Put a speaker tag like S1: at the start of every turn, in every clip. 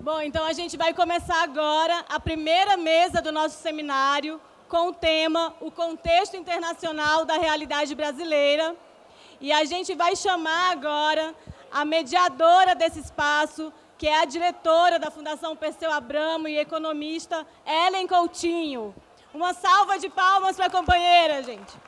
S1: Bom, então a gente vai começar agora a primeira mesa do nosso seminário com o tema O Contexto Internacional da Realidade Brasileira. E a gente vai chamar agora a mediadora desse espaço, que é a diretora da Fundação Perseu Abramo e economista Ellen Coutinho. Uma salva de palmas para a companheira, gente.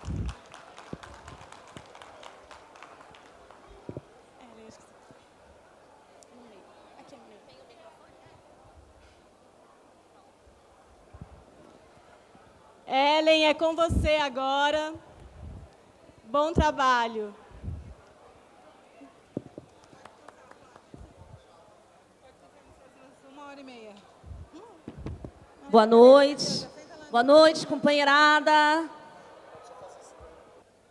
S1: Ellen, é com você agora. Bom trabalho.
S2: Boa noite. Boa noite, companheirada.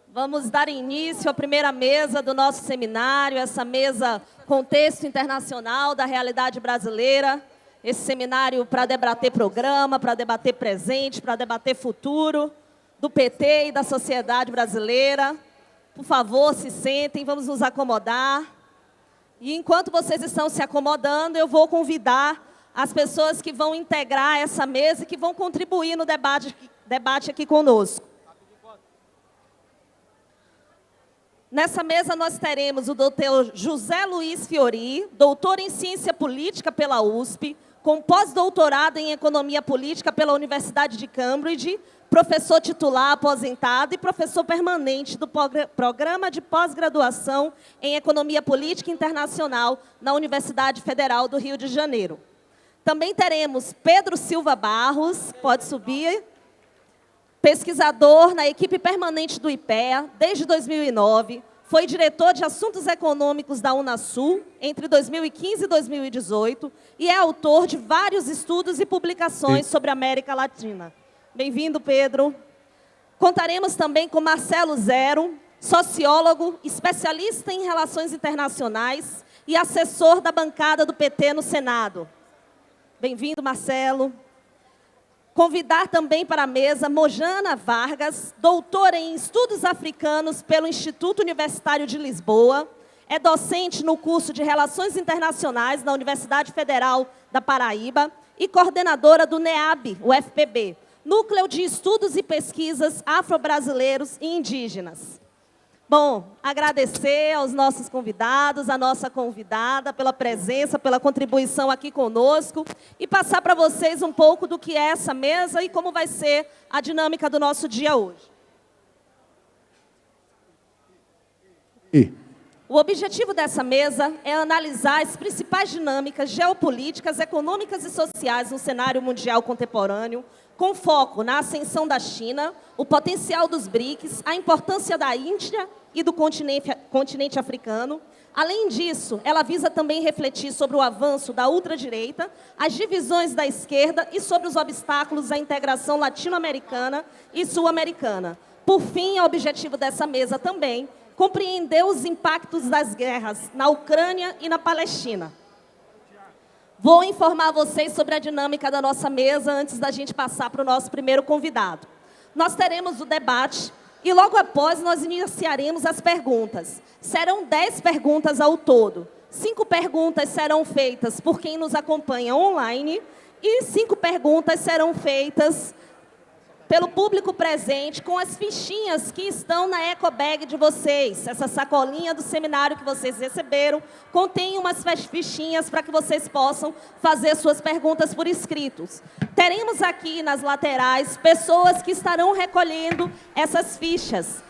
S2: Vamos dar início à primeira mesa do nosso seminário, essa mesa Contexto Internacional da Realidade Brasileira. Esse seminário para debater programa, para debater presente, para debater futuro do PT e da sociedade brasileira. Por favor, se sentem, vamos nos acomodar. E enquanto vocês estão se acomodando, eu vou convidar as pessoas que vão integrar essa mesa e que vão contribuir no debate aqui conosco. Nessa mesa nós teremos o doutor José Luiz Fiori, doutor em Ciência Política pela USP, com pós-doutorado em Economia Política pela Universidade de Cambridge, professor titular aposentado e professor permanente do Programa de Pós-Graduação em Economia Política Internacional na Universidade Federal do Rio de Janeiro. Também teremos Pedro Silva Barros, pode subir, pesquisador na equipe permanente do IPEA desde 2009, foi diretor de Assuntos Econômicos da Unasul entre 2015 e 2018 e é autor de vários estudos e publicações sobre a América Latina. Bem-vindo, Pedro. Contaremos também com Marcelo Zero, sociólogo, especialista em relações internacionais e assessor da bancada do PT no Senado. Bem-vindo, Marcelo. Convidar também para a mesa Mojana Vargas, doutora em Estudos Africanos pelo Instituto Universitário de Lisboa, é docente no curso de Relações Internacionais na Universidade Federal da Paraíba e coordenadora do NEAB, o FPB, Núcleo de Estudos e Pesquisas Afro-Brasileiros e Indígenas. Bom, agradecer aos nossos convidados, à nossa convidada, pela presença, pela contribuição aqui conosco e passar para vocês um pouco do que é essa mesa e como vai ser a dinâmica do nosso dia hoje. O objetivo dessa mesa é analisar as principais dinâmicas geopolíticas, econômicas e sociais no cenário mundial contemporâneo, com foco na ascensão da China, o potencial dos BRICS, a importância da Índia e do continente africano. Além disso, ela visa também refletir sobre o avanço da ultradireita, as divisões da esquerda e sobre os obstáculos à integração latino-americana e sul-americana. Por fim, o objetivo dessa mesa também compreender os impactos das guerras na Ucrânia e na Palestina. Vou informar vocês sobre a dinâmica da nossa mesa antes da gente passar para o nosso primeiro convidado. Nós teremos o debate e logo após nós iniciaremos as perguntas. Serão 10 perguntas ao todo. 5 perguntas serão feitas por quem nos acompanha online e 5 perguntas serão feitas pelo público presente com as fichinhas que estão na ecobag de vocês. Essa sacolinha do seminário que vocês receberam contém umas fichinhas para que vocês possam fazer suas perguntas por escritos. Teremos aqui nas laterais pessoas que estarão recolhendo essas fichas.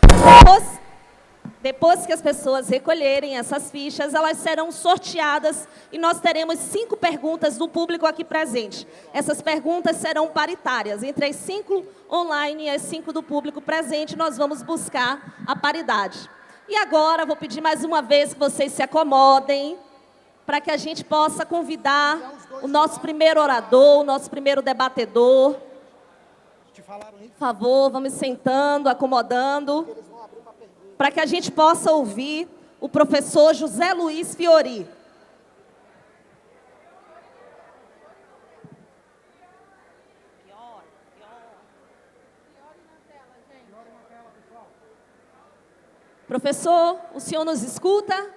S2: Depois que as pessoas recolherem essas fichas, elas serão sorteadas e nós teremos 5 perguntas do público aqui presente. Essas perguntas serão paritárias. Entre as 5 online e as 5 do público presente, nós vamos buscar a paridade. E agora, vou pedir mais uma vez que vocês se acomodem para que a gente possa convidar o nosso primeiro orador, o nosso primeiro debatedor. Por favor, vamos sentando, acomodando, para que a gente possa ouvir o professor José Luiz Fiori. Professor, o senhor nos escuta?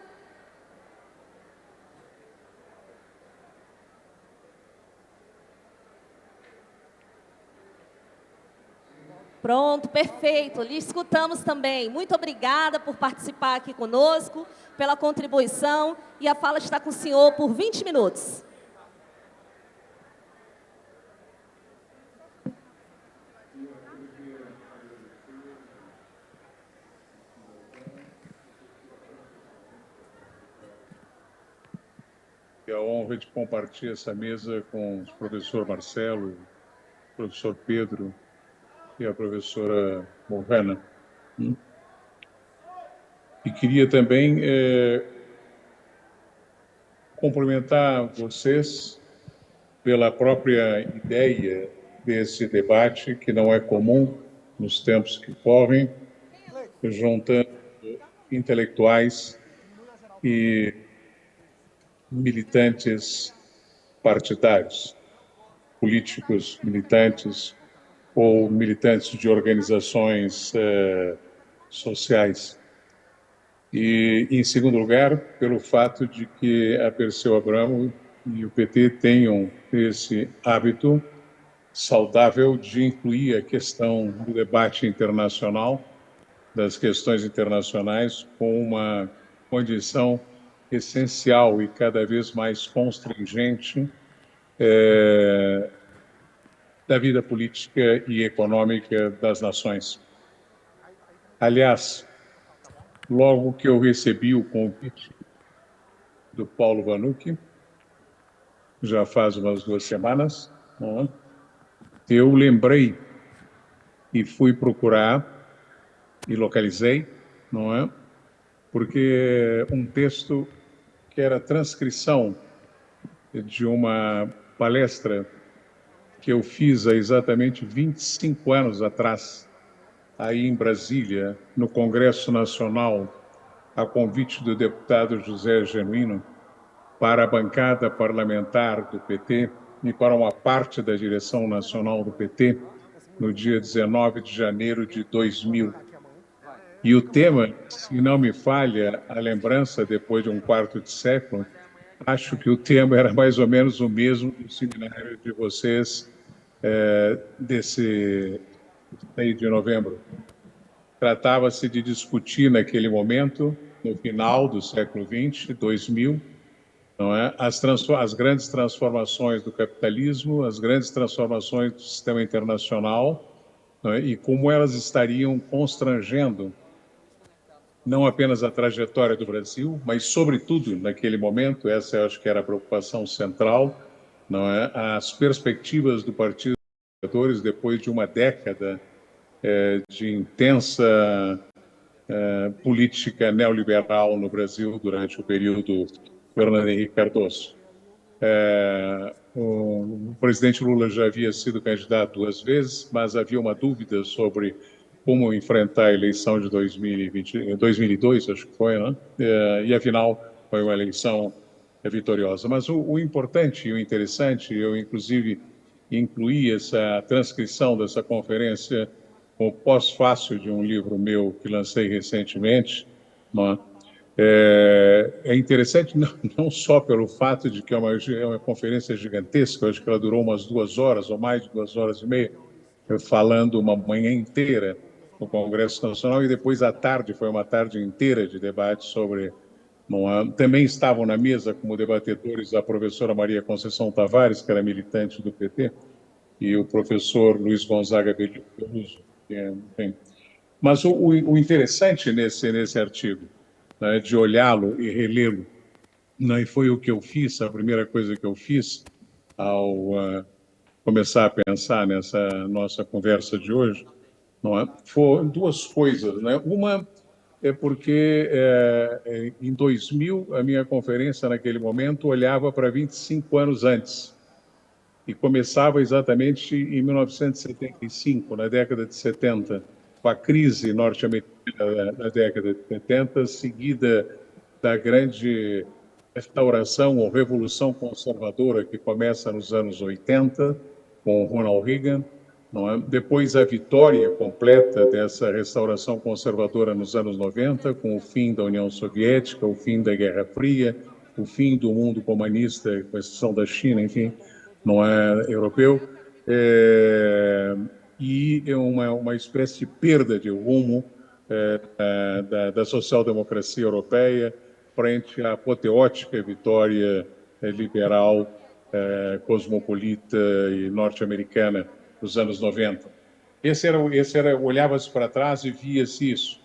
S2: Pronto, perfeito. Lhe escutamos também. Muito obrigada por participar aqui conosco, pela contribuição. E a fala está com o senhor por 20 minutos.
S3: É a honra de compartilhar essa mesa com o professor Marcelo, o professor Pedro e a professora Morgana. E queria também cumprimentar vocês pela própria ideia desse debate, que não é comum nos tempos que correm, juntando intelectuais e militantes partidários, políticos militantes ou militantes de organizações sociais. E, em segundo lugar, pelo fato de que a Perseu Abramo e o PT tenham esse hábito saudável de incluir a questão do debate internacional, das questões internacionais, com uma condição essencial e cada vez mais constringente da vida política e econômica das nações. Aliás, logo que eu recebi o convite do Paulo Vanucchi, já faz umas 2 semanas, eu lembrei e fui procurar e localizei, não é? Porque um texto que era transcrição de uma palestra que eu fiz há exatamente 25 anos atrás, aí em Brasília, no Congresso Nacional, a convite do deputado José Genuíno, para a bancada parlamentar do PT e para uma parte da direção nacional do PT, no dia 19 de janeiro de 2000. E o tema, se não me falha a lembrança, depois de um quarto de século, acho que o tema era mais ou menos o mesmo do seminário de vocês desse aí de novembro. Tratava-se de discutir naquele momento, no final do século XX, 2000, não é? As grandes transformações do capitalismo, as grandes transformações do sistema internacional, não é? E como elas estariam constrangendo não apenas a trajetória do Brasil, mas, sobretudo, naquele momento, essa eu acho que era a preocupação central, não é? As perspectivas do Partido dos Trabalhadores depois de uma década de intensa política neoliberal no Brasil durante o período Fernando Henrique Cardoso. O presidente Lula já havia sido candidato 2 vezes, mas havia uma dúvida sobre como enfrentar a eleição de 2002, acho que foi, né? E afinal foi uma eleição vitoriosa. Mas o importante e o interessante, eu inclusive incluí essa transcrição dessa conferência com o pós-fácil de um livro meu que lancei recentemente, né? É interessante não só pelo fato de que é uma conferência gigantesca, eu acho que ela durou umas 2 horas ou mais de 2 horas e meia, falando uma manhã inteira no Congresso Nacional, e depois à tarde, foi uma tarde inteira de debate sobre... Também estavam na mesa como debatedores a professora Maria Conceição Tavares, que era militante do PT, e o professor Luiz Gonzaga Beluso. Mas o interessante nesse artigo, né, de olhá-lo e relê-lo, né, e foi o que eu fiz, a primeira coisa que eu fiz ao começar a pensar nessa nossa conversa de hoje, não é? Foram 2 coisas, né? Uma é porque em 2000 a minha conferência naquele momento olhava para 25 anos antes e começava exatamente em 1975, na década de 70, com a crise norte-americana da década de 70, seguida da grande restauração ou revolução conservadora que começa nos anos 80, com Ronald Reagan, não é? Depois a vitória completa dessa restauração conservadora nos anos 90, com o fim da União Soviética, o fim da Guerra Fria, o fim do mundo comunista, com exceção da China, enfim, não é europeu. e uma espécie de perda de rumo da social-democracia europeia frente à apoteótica vitória liberal, cosmopolita e norte-americana dos anos 90. Olhava-se para trás e via-se isso.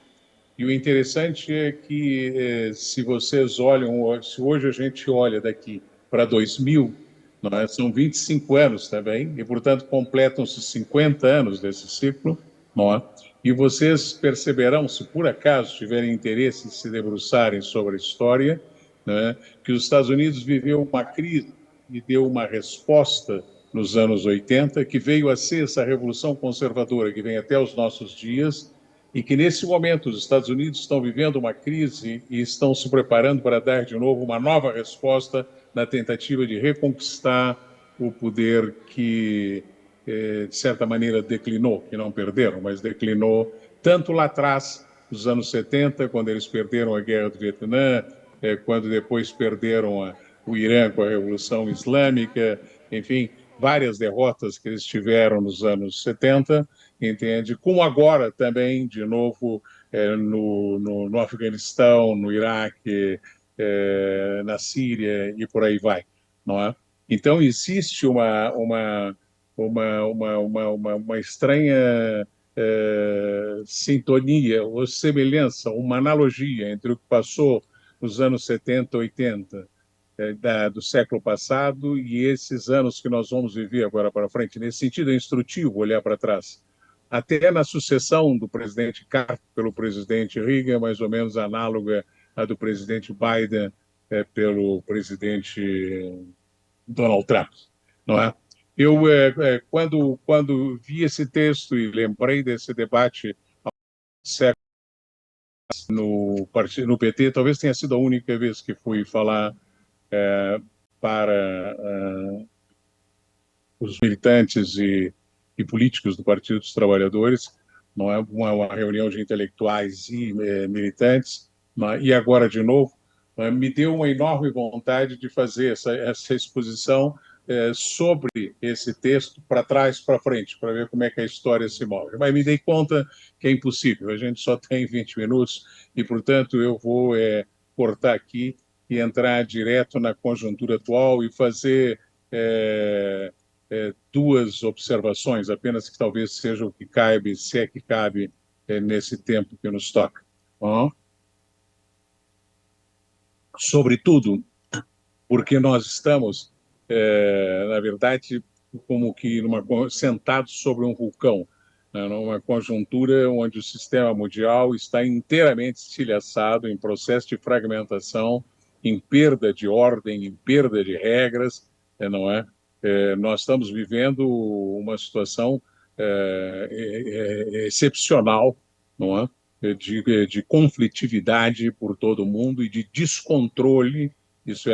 S3: E o interessante é que, se vocês olham, se hoje a gente olha daqui para 2000, não é? São 25 anos também, e, portanto, completam-se 50 anos desse ciclo, não é? E vocês perceberão, se por acaso tiverem interesse em se debruçarem sobre a história, né, que os Estados Unidos viveu uma crise e deu uma resposta nos anos 80, que veio a ser essa revolução conservadora que vem até os nossos dias, e que, nesse momento, os Estados Unidos estão vivendo uma crise e estão se preparando para dar, de novo, uma nova resposta na tentativa de reconquistar o poder que, de certa maneira, declinou, que não perderam, mas declinou tanto lá atrás, nos anos 70, quando eles perderam a Guerra do Vietnã, quando depois perderam o Irã com a Revolução Islâmica, enfim, várias derrotas que eles tiveram nos anos 70, entende? Como agora também, de novo, no Afeganistão, no Iraque, na Síria e por aí vai, não é? Então, existe uma estranha sintonia ou semelhança, uma analogia entre o que passou nos anos 70, 80, do século passado e esses anos que nós vamos viver agora para frente. Nesse sentido, é instrutivo olhar para trás. Até na sucessão do presidente Carter pelo presidente Reagan, mais ou menos análoga à do presidente Biden pelo presidente Donald Trump, não é? Eu, quando vi esse texto e lembrei desse debate no PT, talvez tenha sido a única vez que fui falar para os militantes e políticos do Partido dos Trabalhadores, não é uma reunião de intelectuais e militantes, e agora de novo, me deu uma enorme vontade de fazer essa exposição sobre esse texto para trás para frente, para ver como é que a história se move. Mas me dei conta que é impossível, a gente só tem 20 minutos e, portanto, eu vou cortar aqui e entrar direto na conjuntura atual e fazer duas observações, apenas que talvez seja o que cabe, se é que cabe nesse tempo que nos toca. Sobretudo, porque nós estamos, na verdade, como que sentados sobre um vulcão, né, numa conjuntura onde o sistema mundial está inteiramente estilhaçado em processo de fragmentação, em perda de ordem, em perda de regras, não é? Nós estamos vivendo uma situação excepcional, não é? De conflitividade por todo o mundo e de descontrole, isso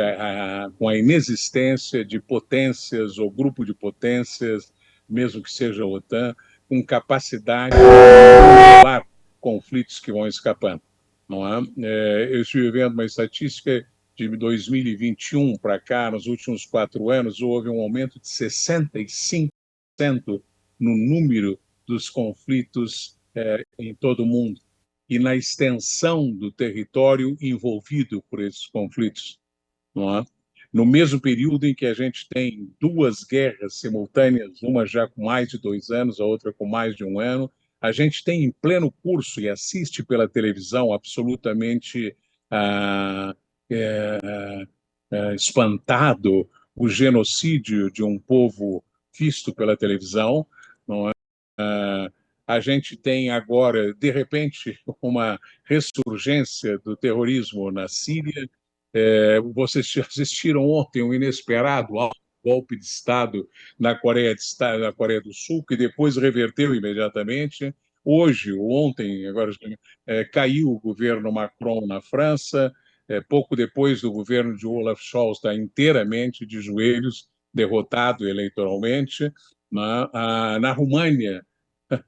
S3: com a inexistência de potências ou grupo de potências, mesmo que seja a OTAN, com capacidade de controlar conflitos que vão escapando, não é? Eu estive vendo uma estatística de 2021 para cá, nos últimos 4 anos, houve um aumento de 65% no número dos conflitos em todo o mundo e na extensão do território envolvido por esses conflitos, não é? No mesmo período em que a gente tem 2 guerras simultâneas, uma já com mais de 2 anos, a outra com mais de 1 ano, a gente tem em pleno curso e assiste pela televisão absolutamente espantado o genocídio de um povo visto pela televisão, não é? A gente tem agora, de repente, uma ressurgência do terrorismo na Síria. Vocês assistiram ontem um inesperado golpe de Estado na Coreia do Sul, que depois reverteu imediatamente. Hoje, ontem, agora caiu o governo Macron na França, pouco depois do governo de Olaf Scholz estar inteiramente de joelhos, derrotado eleitoralmente. Na România,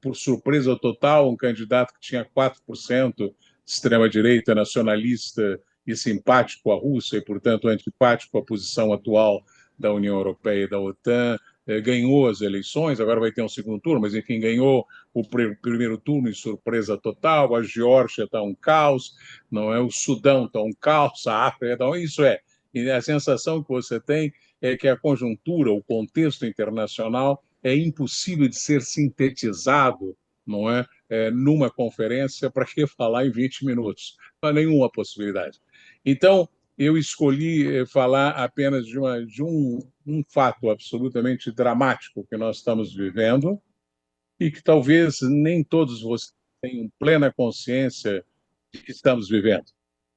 S3: por surpresa total, um candidato que tinha 4% de extrema-direita nacionalista e simpático à Rússia e, portanto, antipático à posição atual da União Europeia e da OTAN, ganhou as eleições, agora vai ter um segundo turno, mas, enfim, ganhou o primeiro turno em surpresa total, a Geórgia está um caos, não é? O Sudão está um caos, a África está isso é. E a sensação que você tem é que a conjuntura, o contexto internacional é impossível de ser sintetizado, não é? Numa conferência, para que falar em 20 minutos? Não há nenhuma possibilidade. Então, eu escolhi falar apenas de um fato absolutamente dramático que nós estamos vivendo e que talvez nem todos vocês tenham plena consciência de que estamos vivendo,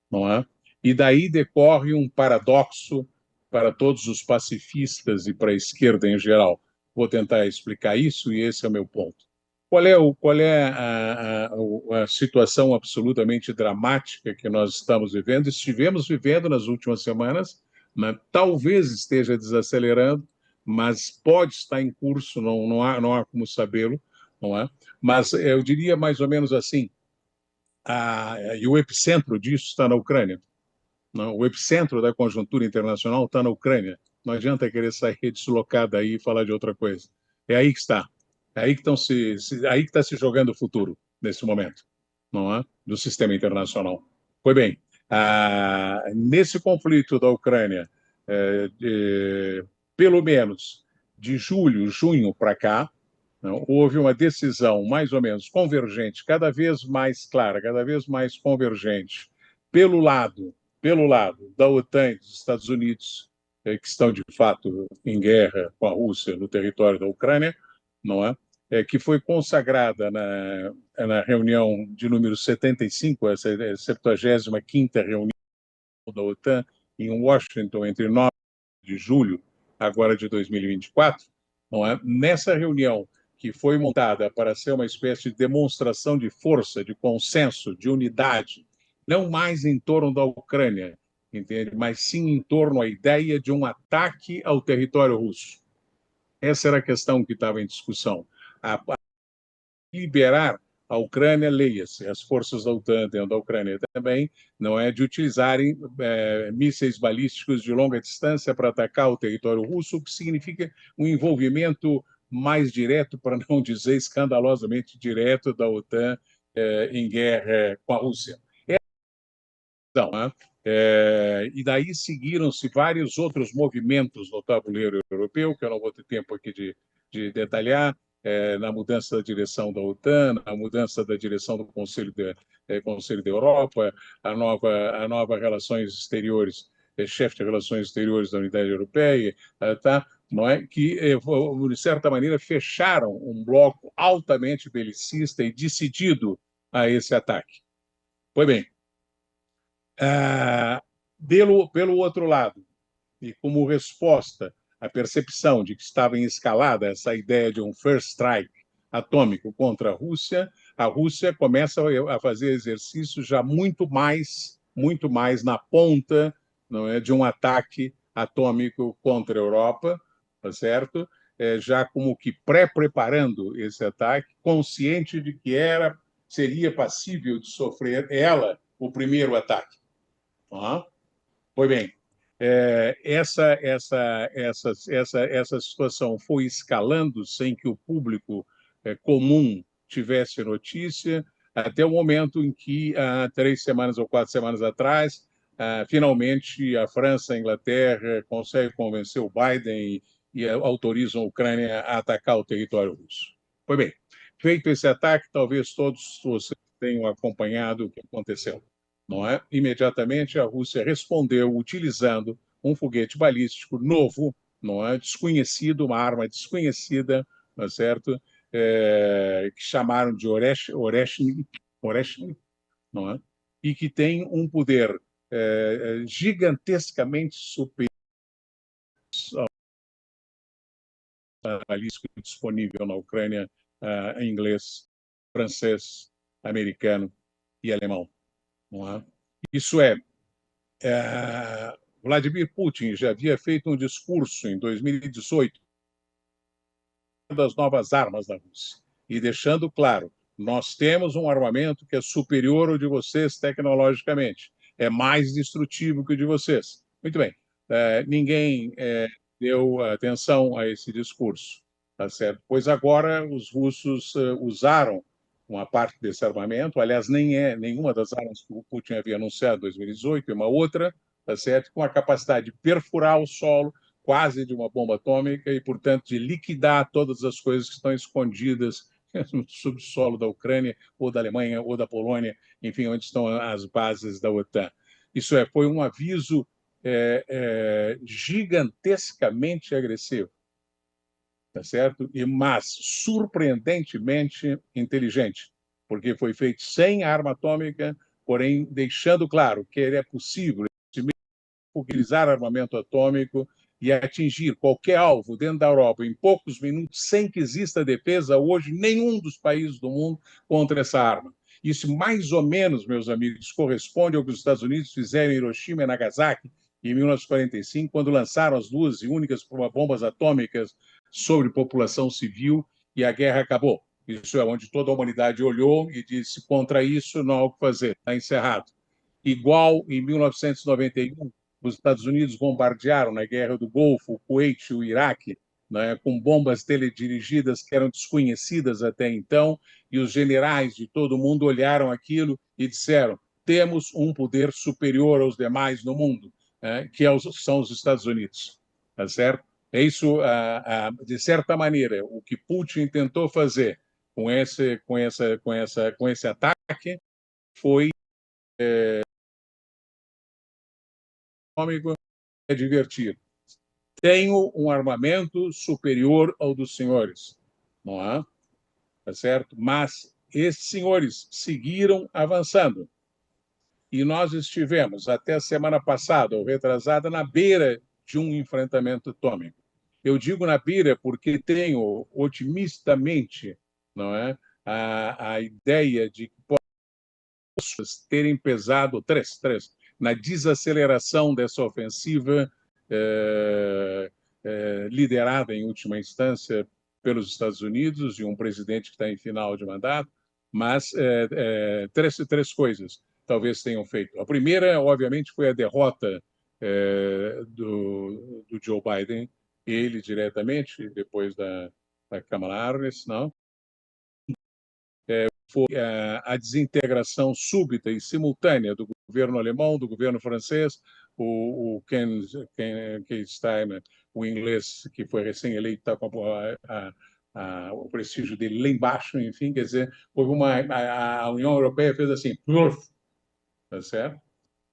S3: não é? E daí decorre um paradoxo para todos os pacifistas e para a esquerda em geral. Vou tentar explicar isso e esse é o meu ponto. Qual é a situação absolutamente dramática que nós estamos vivendo? Estivemos vivendo nas últimas semanas, né? Talvez esteja desacelerando, mas pode estar em curso, não há como sabê-lo, não é? Mas eu diria mais ou menos assim, e o epicentro disso está na Ucrânia. Não, o epicentro da conjuntura internacional está na Ucrânia. Não adianta querer sair deslocado daí e falar de outra coisa. É aí que está. É aí que está se jogando o futuro nesse momento, não é? Do sistema internacional. Pois bem, nesse conflito da Ucrânia, pelo menos de junho para cá, não, houve uma decisão mais ou menos convergente, cada vez mais clara, cada vez mais convergente, pelo lado da OTAN e dos Estados Unidos, que estão, de fato, em guerra com a Rússia no território da Ucrânia, não é? Que foi consagrada na reunião de número 75, essa 75ª reunião da OTAN, em Washington, entre 9 de julho, agora de 2024, não é? Nessa reunião, que foi montada para ser uma espécie de demonstração de força, de consenso, de unidade, não mais em torno da Ucrânia, entende? Mas sim em torno à ideia de um ataque ao território russo. Essa era a questão que estava em discussão. Liberar a Ucrânia, leia-se, as forças da OTAN dentro da Ucrânia também, não é, de utilizarem mísseis balísticos de longa distância para atacar o território russo, o que significa um envolvimento mais direto, para não dizer escandalosamente direto, da OTAN em guerra com a Rússia. Então, e daí seguiram-se vários outros movimentos no tabuleiro europeu, que eu não vou ter tempo aqui de detalhar, na mudança da direção da OTAN, na mudança da direção do Conselho da Europa, a nova relações exteriores, chefe de relações exteriores da Unidade Europeia, tá? Não é? Que, de certa maneira, fecharam um bloco altamente belicista e decidido a esse ataque. Pois bem, pelo outro lado, e como resposta à percepção de que estava em escalada essa ideia de um first strike atômico contra a Rússia começa a fazer exercícios já muito mais na ponta, não é, de um ataque atômico contra a Europa, tá certo? Já como que pré-preparando esse ataque, consciente de que seria passível de sofrer o primeiro ataque. Pois bem, essa situação foi escalando sem que o público comum tivesse notícia, até o momento em que, 3 semanas ou 4 semanas atrás, finalmente a França e a Inglaterra conseguem convencer o Biden e autorizam a Ucrânia a atacar o território russo. Pois bem, feito esse ataque, talvez todos vocês tenham acompanhado o que aconteceu. Não é? Imediatamente a Rússia respondeu utilizando um foguete balístico novo, não é? Desconhecido, uma arma desconhecida, não é certo? Que chamaram de Oreshnik, não é? E que tem um poder gigantescamente superior ao balístico disponível na Ucrânia em inglês, francês, americano e alemão. Não é? Isso Vladimir Putin já havia feito um discurso em 2018 das novas armas da Rússia e deixando claro, nós temos um armamento que é superior ao de vocês tecnologicamente, é mais destrutivo que o de vocês. Muito bem, ninguém deu atenção a esse discurso, tá certo? Pois agora os russos usaram uma parte desse armamento, aliás, nenhuma das armas que o Putin havia anunciado em 2018, é uma outra, tá certo? Com a capacidade de perfurar o solo, quase de uma bomba atômica, e, portanto, de liquidar todas as coisas que estão escondidas no subsolo da Ucrânia, ou da Alemanha, ou da Polônia, enfim, onde estão as bases da OTAN. Isso foi um aviso gigantescamente agressivo, tá certo? Mas surpreendentemente inteligente, porque foi feito sem arma atômica, porém deixando claro que é possível utilizar armamento atômico e atingir qualquer alvo dentro da Europa em poucos minutos, sem que exista defesa hoje nenhum dos países do mundo contra essa arma. Isso, mais ou menos, meus amigos, corresponde ao que os Estados Unidos fizeram em Hiroshima e Nagasaki em 1945, quando lançaram as duas e únicas bombas atômicas sobre população civil e a guerra acabou. Isso é onde toda a humanidade olhou e disse: contra isso não há o que fazer, está encerrado. Igual em 1991, os Estados Unidos bombardearam na Guerra do Golfo o Kuwait e o Iraque, né, com bombas teledirigidas que eram desconhecidas até então, e os generais de todo o mundo olharam aquilo e disseram: temos um poder superior aos demais no mundo, né, que são os Estados Unidos. Tá certo? É isso, de certa maneira, o que Putin tentou fazer com esse ataque foi é divertido. Tenho um armamento superior ao dos senhores, não é? Tá certo? Mas esses senhores seguiram avançando. E nós estivemos, até a semana passada, ou retrasada, na beira de um enfrentamento atômico. Eu digo na beira porque tenho otimistamente, não é, a ideia de que possam terem pesado três na desaceleração dessa ofensiva liderada, em última instância, pelos Estados Unidos e um presidente que está em final de mandato, mas três coisas talvez tenham feito. A primeira, obviamente, foi a derrota do Joe Biden, ele diretamente, depois da Kamala Harris, não? Foi a desintegração súbita e simultânea do governo alemão, do governo francês, o Ken Steiner, o inglês que foi recém-eleito, está com o prestígio dele lá embaixo, enfim, quer dizer, houve a União Europeia fez assim, tá certo?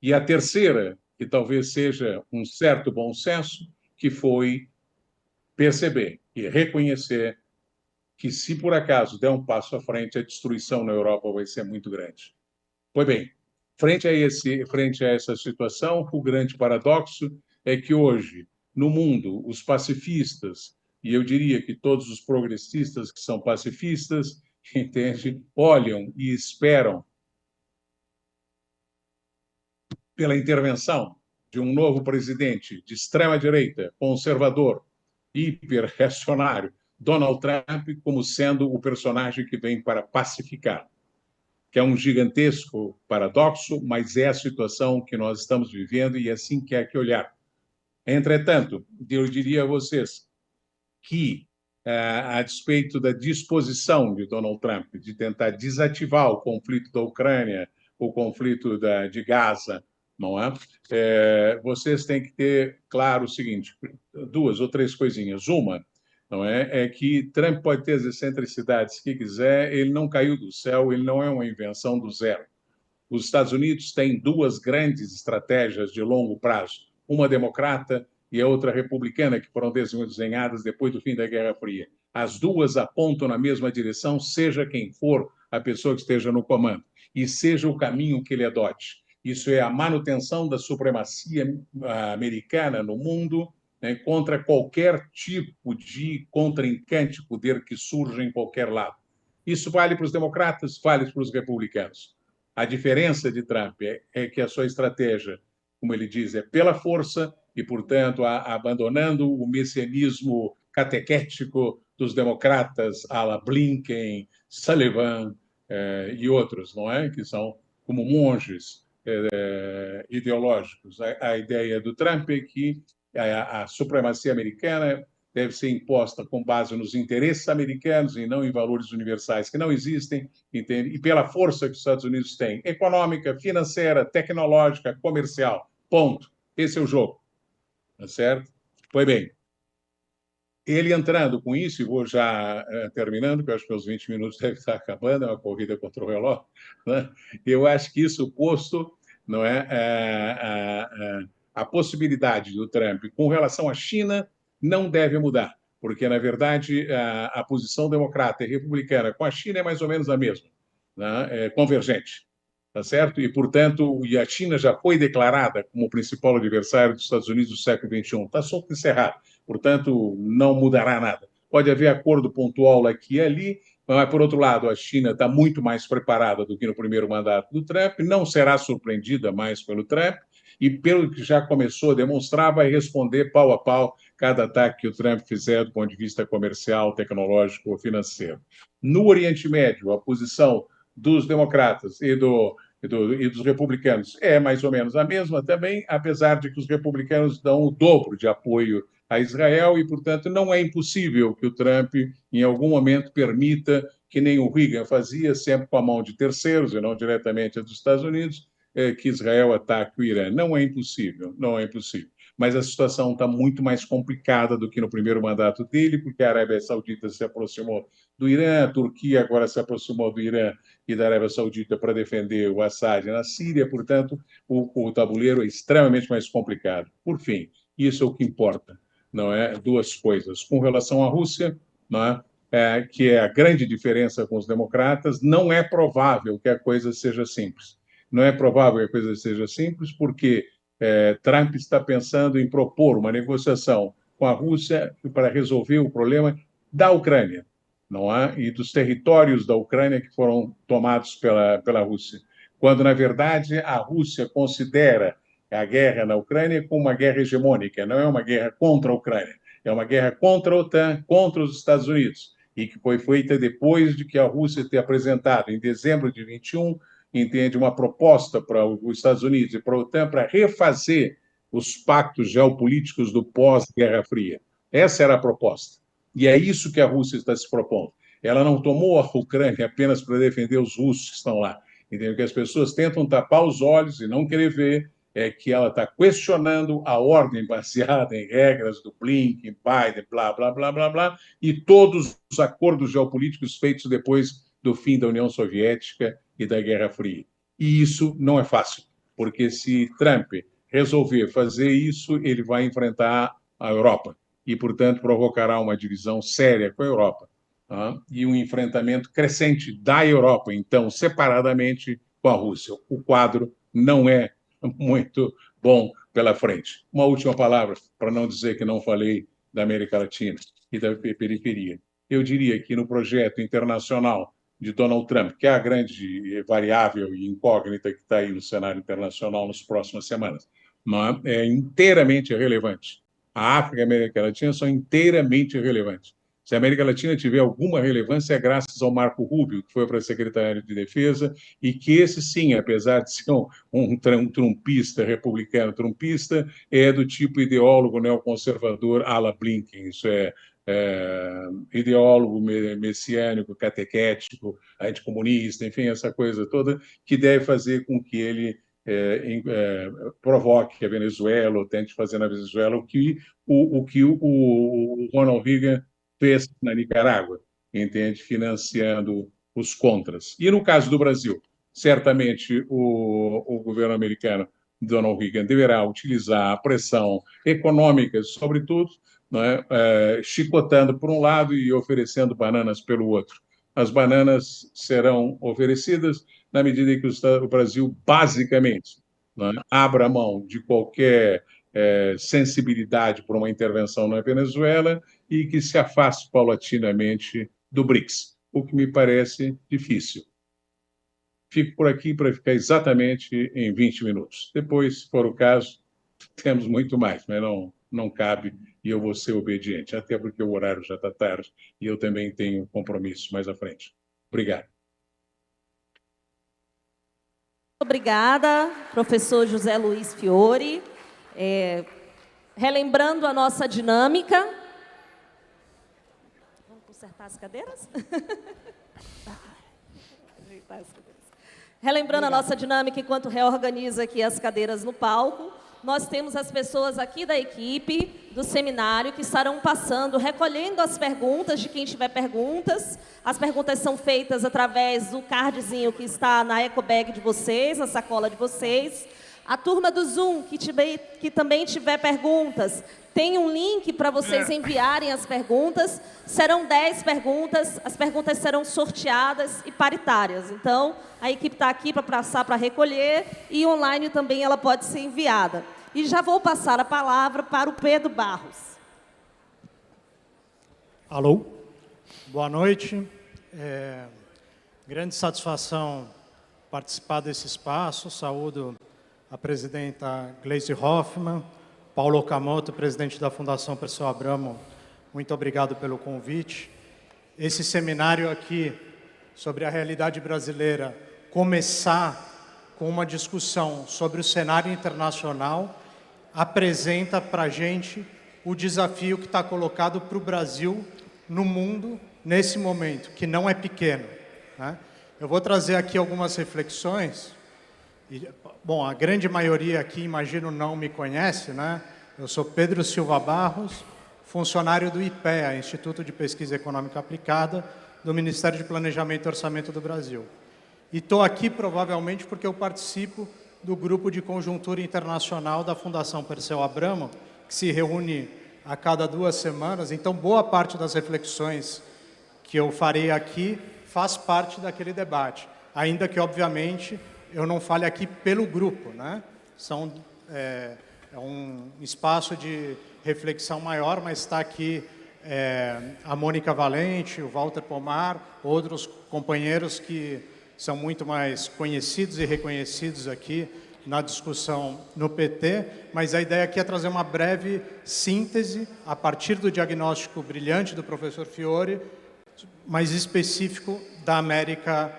S3: E a terceira, que talvez seja um certo bom senso, que foi perceber e reconhecer que, se por acaso der um passo à frente, a destruição na Europa vai ser muito grande. Pois bem, frente a essa situação, o grande paradoxo é que hoje, no mundo, os pacifistas, e eu diria que todos os progressistas que são pacifistas, entende, olham e esperam pela intervenção de um novo presidente de extrema-direita, conservador, hiper-reacionário, Donald Trump, como sendo o personagem que vem para pacificar, que é um gigantesco paradoxo, mas é a situação que nós estamos vivendo e é assim que há que olhar. Entretanto, eu diria a vocês que, a despeito da disposição de Donald Trump de tentar desativar o conflito da Ucrânia, o conflito de Gaza, não é? Vocês têm que ter claro o seguinte, duas ou três coisinhas. Uma, não é que Trump pode ter as excentricidades que quiser, ele não caiu do céu, ele não é uma invenção do zero. Os Estados Unidos têm duas grandes estratégias de longo prazo, uma democrata e a outra republicana, que foram desenhadas depois do fim da Guerra Fria. As duas apontam na mesma direção, seja quem for a pessoa que esteja no comando, e seja o caminho que ele adote. Isso é a manutenção da supremacia americana no mundo, né, contra qualquer tipo de contrincante poder que surja em qualquer lado. Isso vale para os democratas, vale para os republicanos. A diferença de Trump é que a sua estratégia, como ele diz, é pela força e, portanto, abandonando o messianismo catequético dos democratas, à la Blinken, Sullivan e outros, não é? Que são como monges ideológicos. A ideia do Trump é que A supremacia americana deve ser imposta com base nos interesses americanos e não em valores universais que não existem, entende? E pela força que os Estados Unidos têm, econômica, financeira, tecnológica, comercial. Ponto. Esse é o jogo. Tá certo? Pois bem, ele entrando com isso, e vou já terminando, porque eu acho que os 20 minutos devem estar acabando, é uma corrida contra o relógio, né? Eu acho que isso posto, não é, a possibilidade do Trump com relação à China não deve mudar, porque, na verdade, a posição democrata e republicana com a China é mais ou menos a mesma, né? É convergente. Tá certo? E, portanto, a China já foi declarada como o principal adversário dos Estados Unidos do século XXI. Está solto encerrado. Portanto, não mudará nada. Pode haver acordo pontual aqui e ali, mas, por outro lado, a China está muito mais preparada do que no primeiro mandato do Trump, não será surpreendida mais pelo Trump, e, pelo que já começou a demonstrar, vai responder pau a pau cada ataque que o Trump fizer do ponto de vista comercial, tecnológico ou financeiro. No Oriente Médio, a posição dos democratas e dos republicanos é mais ou menos a mesma também, apesar de que os republicanos dão o dobro de apoio a Israel e, portanto, não é impossível que o Trump, em algum momento, permita, que nem o Reagan fazia, sempre com a mão de terceiros e não diretamente a dos Estados Unidos, que Israel ataque o Irã. Não é impossível, não é impossível. Mas a situação está muito mais complicada do que no primeiro mandato dele, porque a Arábia Saudita se aproximou do Irã, a Turquia agora se aproximou do Irã e da Arábia Saudita para defender o Assad na Síria, portanto, o tabuleiro é extremamente mais complicado. Por fim, isso é o que importa, não é? Duas coisas. Com relação à Rússia, não é? Que é a grande diferença com os democratas, não é provável que a coisa seja simples. Não é provável que a coisa seja simples, porque Trump está pensando em propor uma negociação com a Rússia para resolver o problema da Ucrânia, não é? E dos territórios da Ucrânia que foram tomados pela Rússia, quando, na verdade, a Rússia considera a guerra na Ucrânia como uma guerra hegemônica, não é uma guerra contra a Ucrânia, é uma guerra contra a OTAN, contra os Estados Unidos, e que foi feita depois de que a Rússia ter apresentado, em dezembro de 21, entende, uma proposta para os Estados Unidos e para a OTAN para refazer os pactos geopolíticos do pós-Guerra Fria. Essa era a proposta. E é isso que a Rússia está se propondo. Ela não tomou a Ucrânia apenas para defender os russos que estão lá. Entendeu? Que as pessoas tentam tapar os olhos e não querer ver é que ela está questionando a ordem baseada em regras do Blinken, Biden, blá, blá, blá, blá, blá, e todos os acordos geopolíticos feitos depois do fim da União Soviética e da Guerra Fria. E isso não é fácil, porque se Trump resolver fazer isso, ele vai enfrentar a Europa e, portanto, provocará uma divisão séria com a Europa, tá? E um enfrentamento crescente da Europa, então, separadamente com a Rússia. O quadro não é muito bom pela frente. Uma última palavra, para não dizer que não falei da América Latina e da periferia. Eu diria que no projeto internacional de Donald Trump, que é a grande variável e incógnita que está aí no cenário internacional nas próximas semanas, é inteiramente relevante. A África e a América Latina são inteiramente relevantes. Se a América Latina tiver alguma relevância, é graças ao Marco Rubio, que foi para a Secretaria de Defesa, e que esse, sim, apesar de ser um trumpista, republicano trumpista, é do tipo ideólogo neoconservador à la Blinken. Isso é ideólogo messiânico, catequético, anticomunista, enfim, essa coisa toda, que deve fazer com que ele provoque a Venezuela, ou tente fazer na Venezuela o que o Ronald Reagan fez na Nicarágua, entende? Financiando os contras. E no caso do Brasil, certamente o governo americano, Donald Reagan, deverá utilizar a pressão econômica, sobretudo, chicotando por um lado e oferecendo bananas pelo outro. As bananas serão oferecidas na medida em que o Brasil, basicamente, abra mão de qualquer sensibilidade por uma intervenção na Venezuela e que se afaste paulatinamente do BRICS, o que me parece difícil. Fico por aqui para ficar exatamente em 20 minutos. Depois, se for o caso, temos muito mais, mas não cabe e eu vou ser obediente, até porque o horário já está tarde e eu também tenho compromissos mais à frente. Obrigado.
S2: Obrigada, professor José Luiz Fiore. Relembrando a nossa dinâmica. Vamos consertar as cadeiras? Relembrando a nossa dinâmica enquanto reorganiza aqui as cadeiras no palco, nós temos as pessoas aqui da equipe do seminário que estarão passando, recolhendo as perguntas de quem tiver perguntas. As perguntas são feitas através do cardzinho que está na ecobag de vocês, na sacola de vocês. A turma do Zoom, que também tiver perguntas, tem um link para vocês enviarem as perguntas. Serão 10 perguntas, as perguntas serão sorteadas e paritárias. Então, a equipe está aqui para passar para recolher e online também ela pode ser enviada. E já vou passar a palavra para o Pedro Barros.
S4: Alô, boa noite. Grande satisfação participar desse espaço. Saúdo a presidenta Gleisi Hoffmann, Paulo Okamoto, presidente da Fundação Perseu Abramo, muito obrigado pelo convite. Esse seminário aqui sobre a realidade brasileira, começar com uma discussão sobre o cenário internacional, apresenta para a gente o desafio que está colocado para o Brasil no mundo nesse momento, que não é pequeno, né? Eu vou trazer aqui algumas reflexões. Bom, a grande maioria aqui, imagino, não me conhece, né? Eu sou Pedro Silva Barros, funcionário do IPEA, Instituto de Pesquisa Econômica Aplicada, do Ministério de Planejamento e Orçamento do Brasil. E estou aqui provavelmente porque eu participo do Grupo de Conjuntura Internacional da Fundação Perseu Abramo, que se reúne a cada 2 semanas. Então, boa parte das reflexões que eu farei aqui faz parte daquele debate, ainda que, obviamente, eu não fale aqui pelo grupo, né? É um espaço de reflexão maior, mas está aqui a Mônica Valente, o Walter Pomar, outros companheiros que são muito mais conhecidos e reconhecidos aqui na discussão no PT, mas a ideia aqui é trazer uma breve síntese a partir do diagnóstico brilhante do professor Fiore, mais específico da América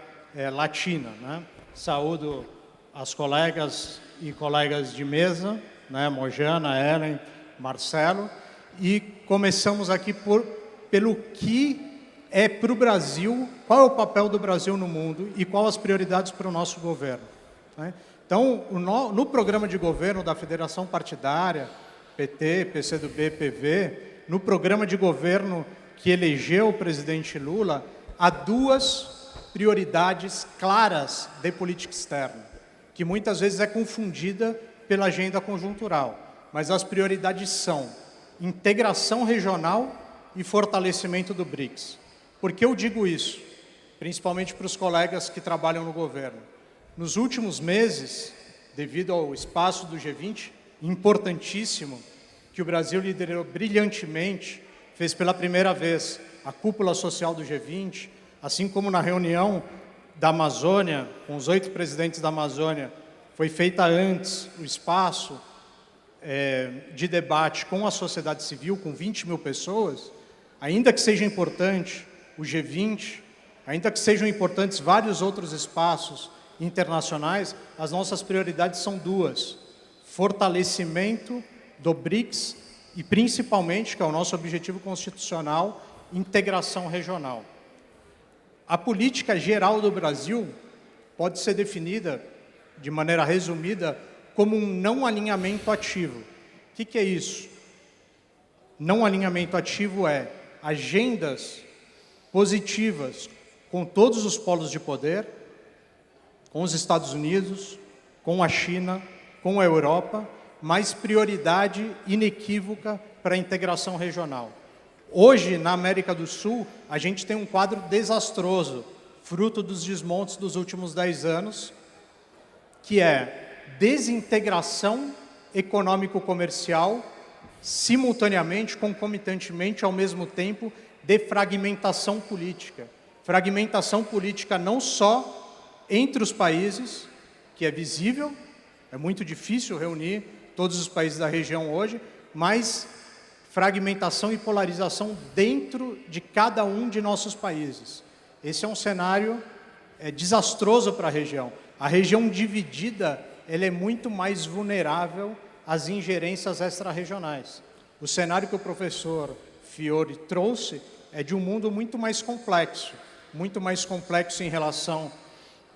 S4: Latina, né? Saúdo as colegas e colegas de mesa, né? Mojana, Ellen, Marcelo, e começamos aqui pelo que é para o Brasil, qual é o papel do Brasil no mundo e quais as prioridades para o nosso governo, né? Então, no programa de governo da Federação Partidária, PT, PCdoB, PV, no programa de governo que elegeu o presidente Lula, há 2 prioridades claras de política externa, que muitas vezes é confundida pela agenda conjuntural. Mas as prioridades são integração regional e fortalecimento do BRICS. Por que eu digo isso? Principalmente para os colegas que trabalham no governo. Nos últimos meses, devido ao espaço do G20, importantíssimo, que o Brasil liderou brilhantemente, fez pela primeira vez a cúpula social do G20, assim como na reunião da Amazônia, com os 8 presidentes da Amazônia, foi feita antes o espaço de debate com a sociedade civil, com 20 mil pessoas, ainda que seja importante o G20, ainda que sejam importantes vários outros espaços internacionais, as nossas prioridades são 2. Fortalecimento do BRICS e, principalmente, que é o nosso objetivo constitucional, integração regional. A política geral do Brasil pode ser definida, de maneira resumida, como um não alinhamento ativo. O que é isso? Não alinhamento ativo é agendas positivas com todos os polos de poder, com os Estados Unidos, com a China, com a Europa, mas prioridade inequívoca para a integração regional. Hoje, na América do Sul, a gente tem um quadro desastroso, fruto dos desmontes dos últimos 10 anos, que é desintegração econômico-comercial, simultaneamente, concomitantemente, ao mesmo tempo, de fragmentação política. Fragmentação política não só entre os países, que é visível, é muito difícil reunir todos os países da região hoje, mas fragmentação e polarização dentro de cada um de nossos países. Esse é um cenário desastroso para a região. A região dividida, ela é muito mais vulnerável as ingerências extra-regionais. O cenário que o professor Fiore trouxe é de um mundo muito mais complexo em relação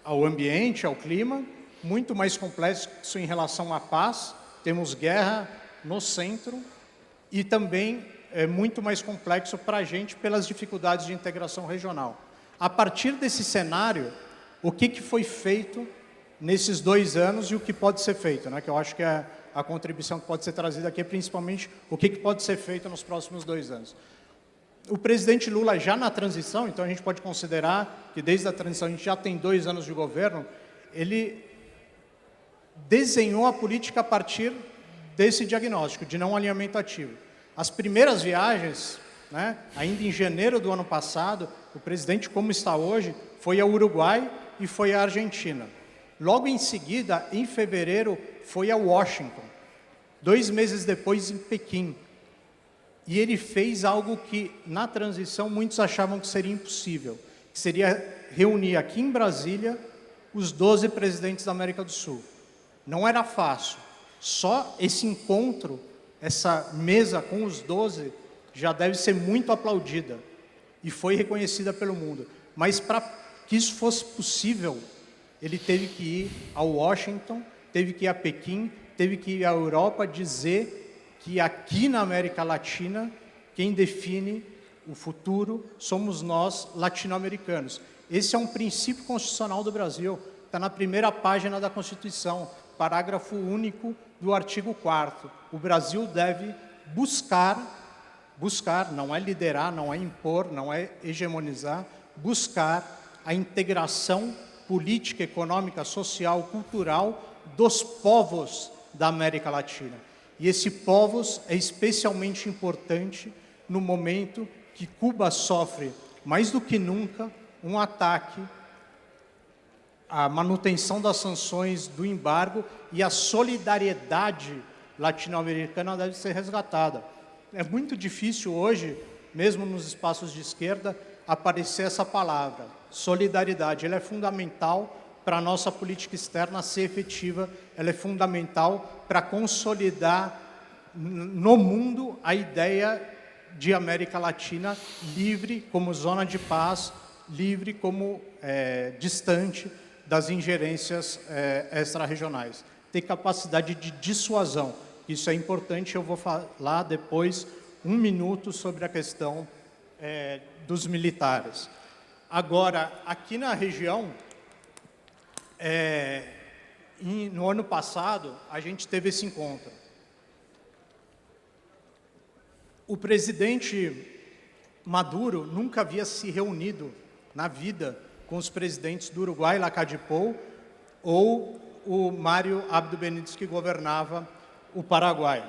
S4: ao ambiente, ao clima, muito mais complexo em relação à paz, temos guerra no centro, e também é muito mais complexo para a gente pelas dificuldades de integração regional. A partir desse cenário, o que foi feito nesses 2 anos e o que pode ser feito, né? Que eu acho que a contribuição que pode ser trazida aqui é principalmente o que pode ser feito nos próximos 2 anos. O presidente Lula já na transição, então a gente pode considerar que desde a transição a gente já tem 2 anos de governo, ele desenhou a política a partir desse diagnóstico de não alinhamento ativo. As primeiras viagens, né, ainda em janeiro do ano passado, o presidente, como está hoje, foi ao Uruguai e foi à Argentina. Logo em seguida, em fevereiro, foi a Washington. 2 meses depois, em Pequim. E ele fez algo que, na transição, muitos achavam que seria impossível, que seria reunir aqui em Brasília os 12 presidentes da América do Sul. Não era fácil. Só esse encontro, essa mesa com os 12, já deve ser muito aplaudida. E foi reconhecida pelo mundo. Mas para que isso fosse possível, ele teve que ir a Washington, teve que ir a Pequim, teve que ir à Europa dizer que aqui na América Latina, quem define o futuro somos nós, latino-americanos. Esse é um princípio constitucional do Brasil, está na primeira página da Constituição, parágrafo único do artigo 4º. O Brasil deve buscar, não é liderar, não é impor, não é hegemonizar, buscar a integração política, econômica, social, cultural dos povos da América Latina. E esse povos é especialmente importante no momento que Cuba sofre, mais do que nunca, um ataque à manutenção das sanções, do embargo, e a solidariedade latino-americana deve ser resgatada. É muito difícil hoje, mesmo nos espaços de esquerda, aparecer essa palavra, solidariedade. Ela é fundamental para a nossa política externa ser efetiva, ela é fundamental para consolidar no mundo a ideia de América Latina livre como zona de paz, livre como distante das ingerências extra-regionais. Tem capacidade de dissuasão, isso é importante, eu vou falar depois 1 minuto sobre a questão dos militares. Agora, aqui na região, no ano passado, a gente teve esse encontro. O presidente Maduro nunca havia se reunido na vida com os presidentes do Uruguai, Lacalle Pou, ou o Mário Abdo Benítez, que governava o Paraguai.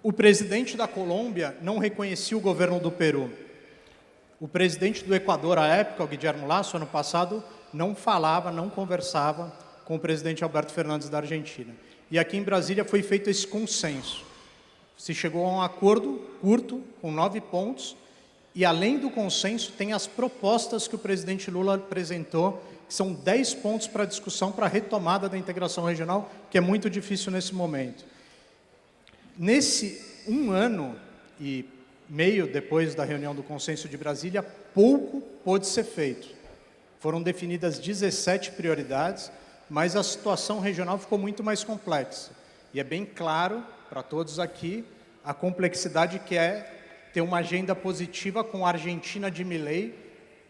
S4: O presidente da Colômbia não reconhecia o governo do Peru. O presidente do Equador, à época, o Guillermo Lasso, ano passado, não falava, não conversava com o presidente Alberto Fernandes da Argentina. E aqui em Brasília foi feito esse consenso. Se chegou a um acordo curto, com 9 pontos, e além do consenso, tem as propostas que o presidente Lula apresentou, que são 10 pontos para discussão, para a retomada da integração regional, que é muito difícil nesse momento. Nesse 1 ano e meio depois da reunião do consenso de Brasília, pouco pôde ser feito. Foram definidas 17 prioridades, mas a situação regional ficou muito mais complexa. E é bem claro para todos aqui a complexidade que é ter uma agenda positiva com a Argentina de Milei,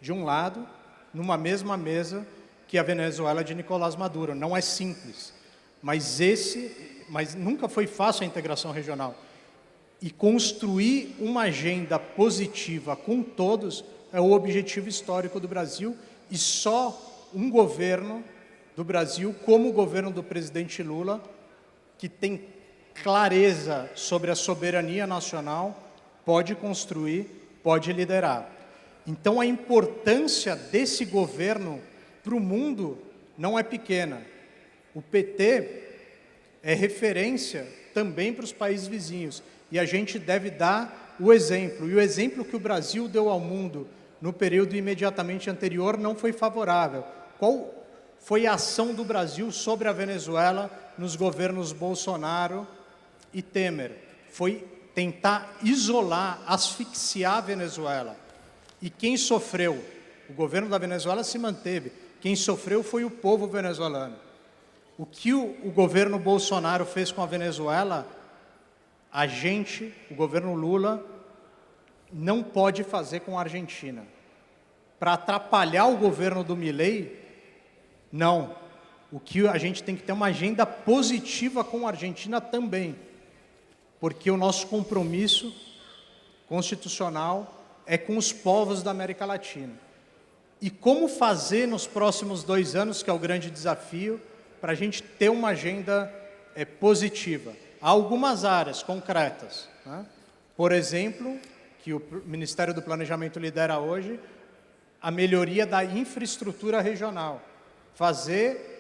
S4: de um lado, numa mesma mesa que a Venezuela de Nicolás Maduro. Não é simples, mas nunca foi fácil a integração regional. E construir uma agenda positiva com todos é o objetivo histórico do Brasil, e só um governo do Brasil, como o governo do presidente Lula, que tem clareza sobre a soberania nacional, pode construir, pode liderar. Então, a importância desse governo para o mundo não é pequena. O PT é referência também para os países vizinhos, e a gente deve dar o exemplo. E o exemplo que o Brasil deu ao mundo no período imediatamente anterior não foi favorável. Qual foi a ação do Brasil sobre a Venezuela nos governos Bolsonaro e Temer. Foi tentar isolar, asfixiar a Venezuela. E quem sofreu? O governo da Venezuela se manteve. Quem sofreu foi o povo venezuelano. O que o governo Bolsonaro fez com a Venezuela, o governo Lula, não pode fazer com a Argentina. Para atrapalhar o governo do Milei, não. O que a gente tem que ter uma agenda positiva com a Argentina também, porque o nosso compromisso constitucional é com os povos da América Latina. E como fazer nos próximos 2 anos, que é o grande desafio, para a gente ter uma agenda positiva. Há algumas áreas concretas, né? Por exemplo, que o Ministério do Planejamento lidera hoje, a melhoria da infraestrutura regional. Fazer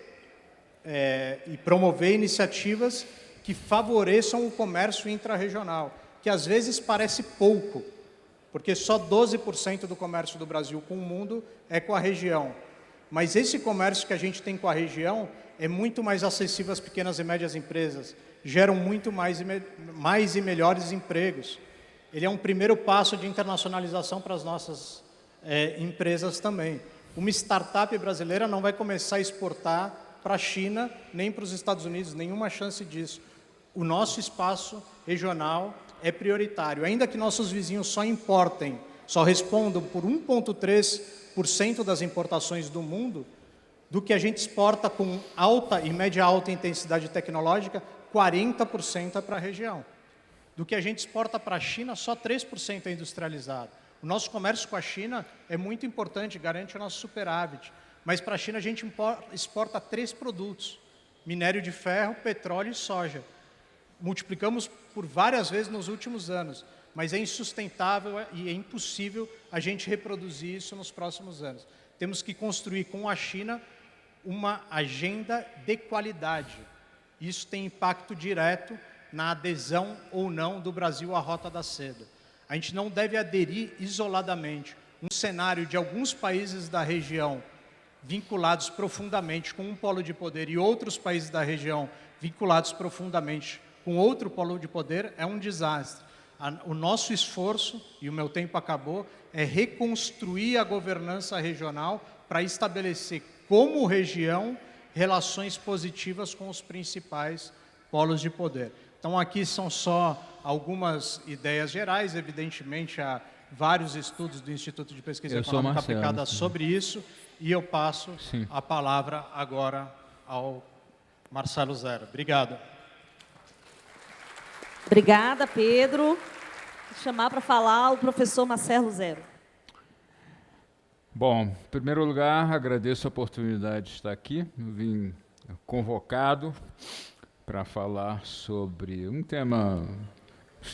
S4: e promover iniciativas que favoreçam o comércio intrarregional, que às vezes parece pouco, porque só 12% do comércio do Brasil com o mundo é com a região. Mas esse comércio que a gente tem com a região é muito mais acessível às pequenas e médias empresas, geram muito mais e melhores empregos. Ele é um primeiro passo de internacionalização para as nossas empresas também. Uma startup brasileira não vai começar a exportar para a China, nem para os Estados Unidos, nenhuma chance disso. O nosso espaço regional é prioritário. Ainda que nossos vizinhos só respondam por 1,3% das importações do mundo, do que a gente exporta com alta e média alta intensidade tecnológica, 40% é para a região. Do que a gente exporta para a China, só 3% é industrializado. O nosso comércio com a China é muito importante, garante o nosso superávit. Mas para a China a gente exporta 3 produtos: minério de ferro, petróleo e soja. Multiplicamos por várias vezes nos últimos anos, mas é insustentável e é impossível a gente reproduzir isso nos próximos anos. Temos que construir com a China uma agenda de qualidade. Isso tem impacto direto na adesão ou não do Brasil à Rota da Seda. A gente não deve aderir isoladamente. Um cenário de alguns países da região vinculados profundamente com um polo de poder e outros países da região vinculados profundamente com outro polo de poder é um desastre. O nosso esforço, e o meu tempo acabou, é reconstruir a governança regional para estabelecer como região relações positivas com os principais polos de poder. Então aqui são só algumas ideias gerais, evidentemente há vários estudos do Instituto de Pesquisa Econômica Aplicada sobre isso, e eu passo a palavra agora ao Marcelo Zero. Obrigado.
S2: Obrigada, Pedro. Vou chamar para falar o professor Marcelo Zero.
S5: Bom, em primeiro lugar, agradeço a oportunidade de estar aqui. Eu vim convocado para falar sobre um tema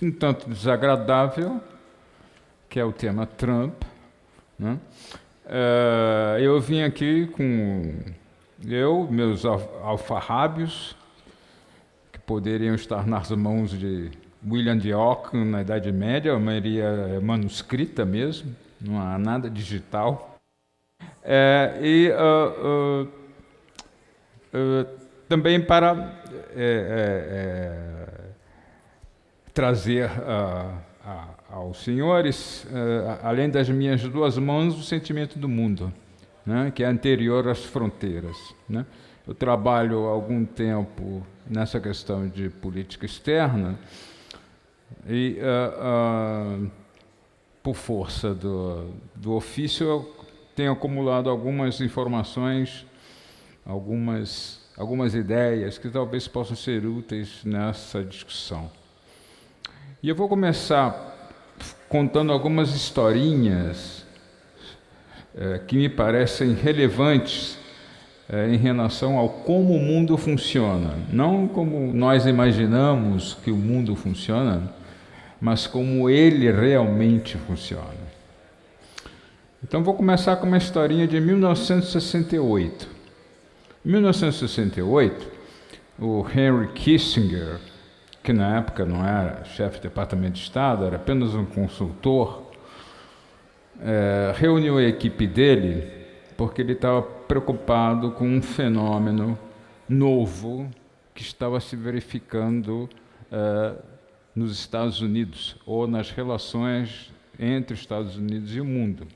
S5: um tanto desagradável, que é o tema Trump, né? Eu vim aqui com meus alfarrábios, que poderiam estar nas mãos de William de Ockham na Idade Média, a maioria é manuscrita mesmo, não há nada digital. Também para trazer aos senhores, além das minhas 2 mãos, o sentimento do mundo, né, que é anterior às fronteiras, né? Eu trabalho há algum tempo nessa questão de política externa e, por força do ofício, eu tenho acumulado algumas informações, algumas ideias que talvez possam ser úteis nessa discussão. E eu vou começar contando algumas historinhas que me parecem relevantes em relação ao como o mundo funciona. Não como nós imaginamos que o mundo funciona, mas como ele realmente funciona. Então, vou começar com uma historinha de 1968. Em 1968, o Henry Kissinger, que na época não era chefe de Departamento de Estado, era apenas um consultor, reuniu a equipe dele porque ele estava preocupado com um fenômeno novo que estava se verificando nos Estados Unidos, ou nas relações entre os Estados Unidos e o mundo.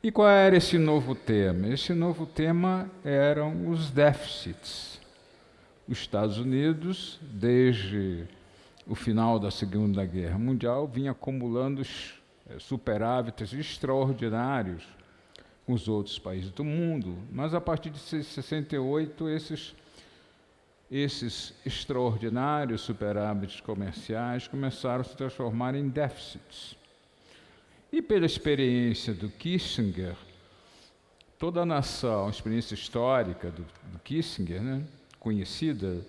S5: E qual era esse novo tema? Esse novo tema eram os déficits. Os Estados Unidos, desde o final da Segunda Guerra Mundial, vinha acumulando superávites extraordinários com os outros países do mundo, mas a partir de 68, esses extraordinários superávites comerciais começaram a se transformar em déficits. E pela experiência do Kissinger, toda a nação, a experiência histórica do Kissinger, né, conhecida,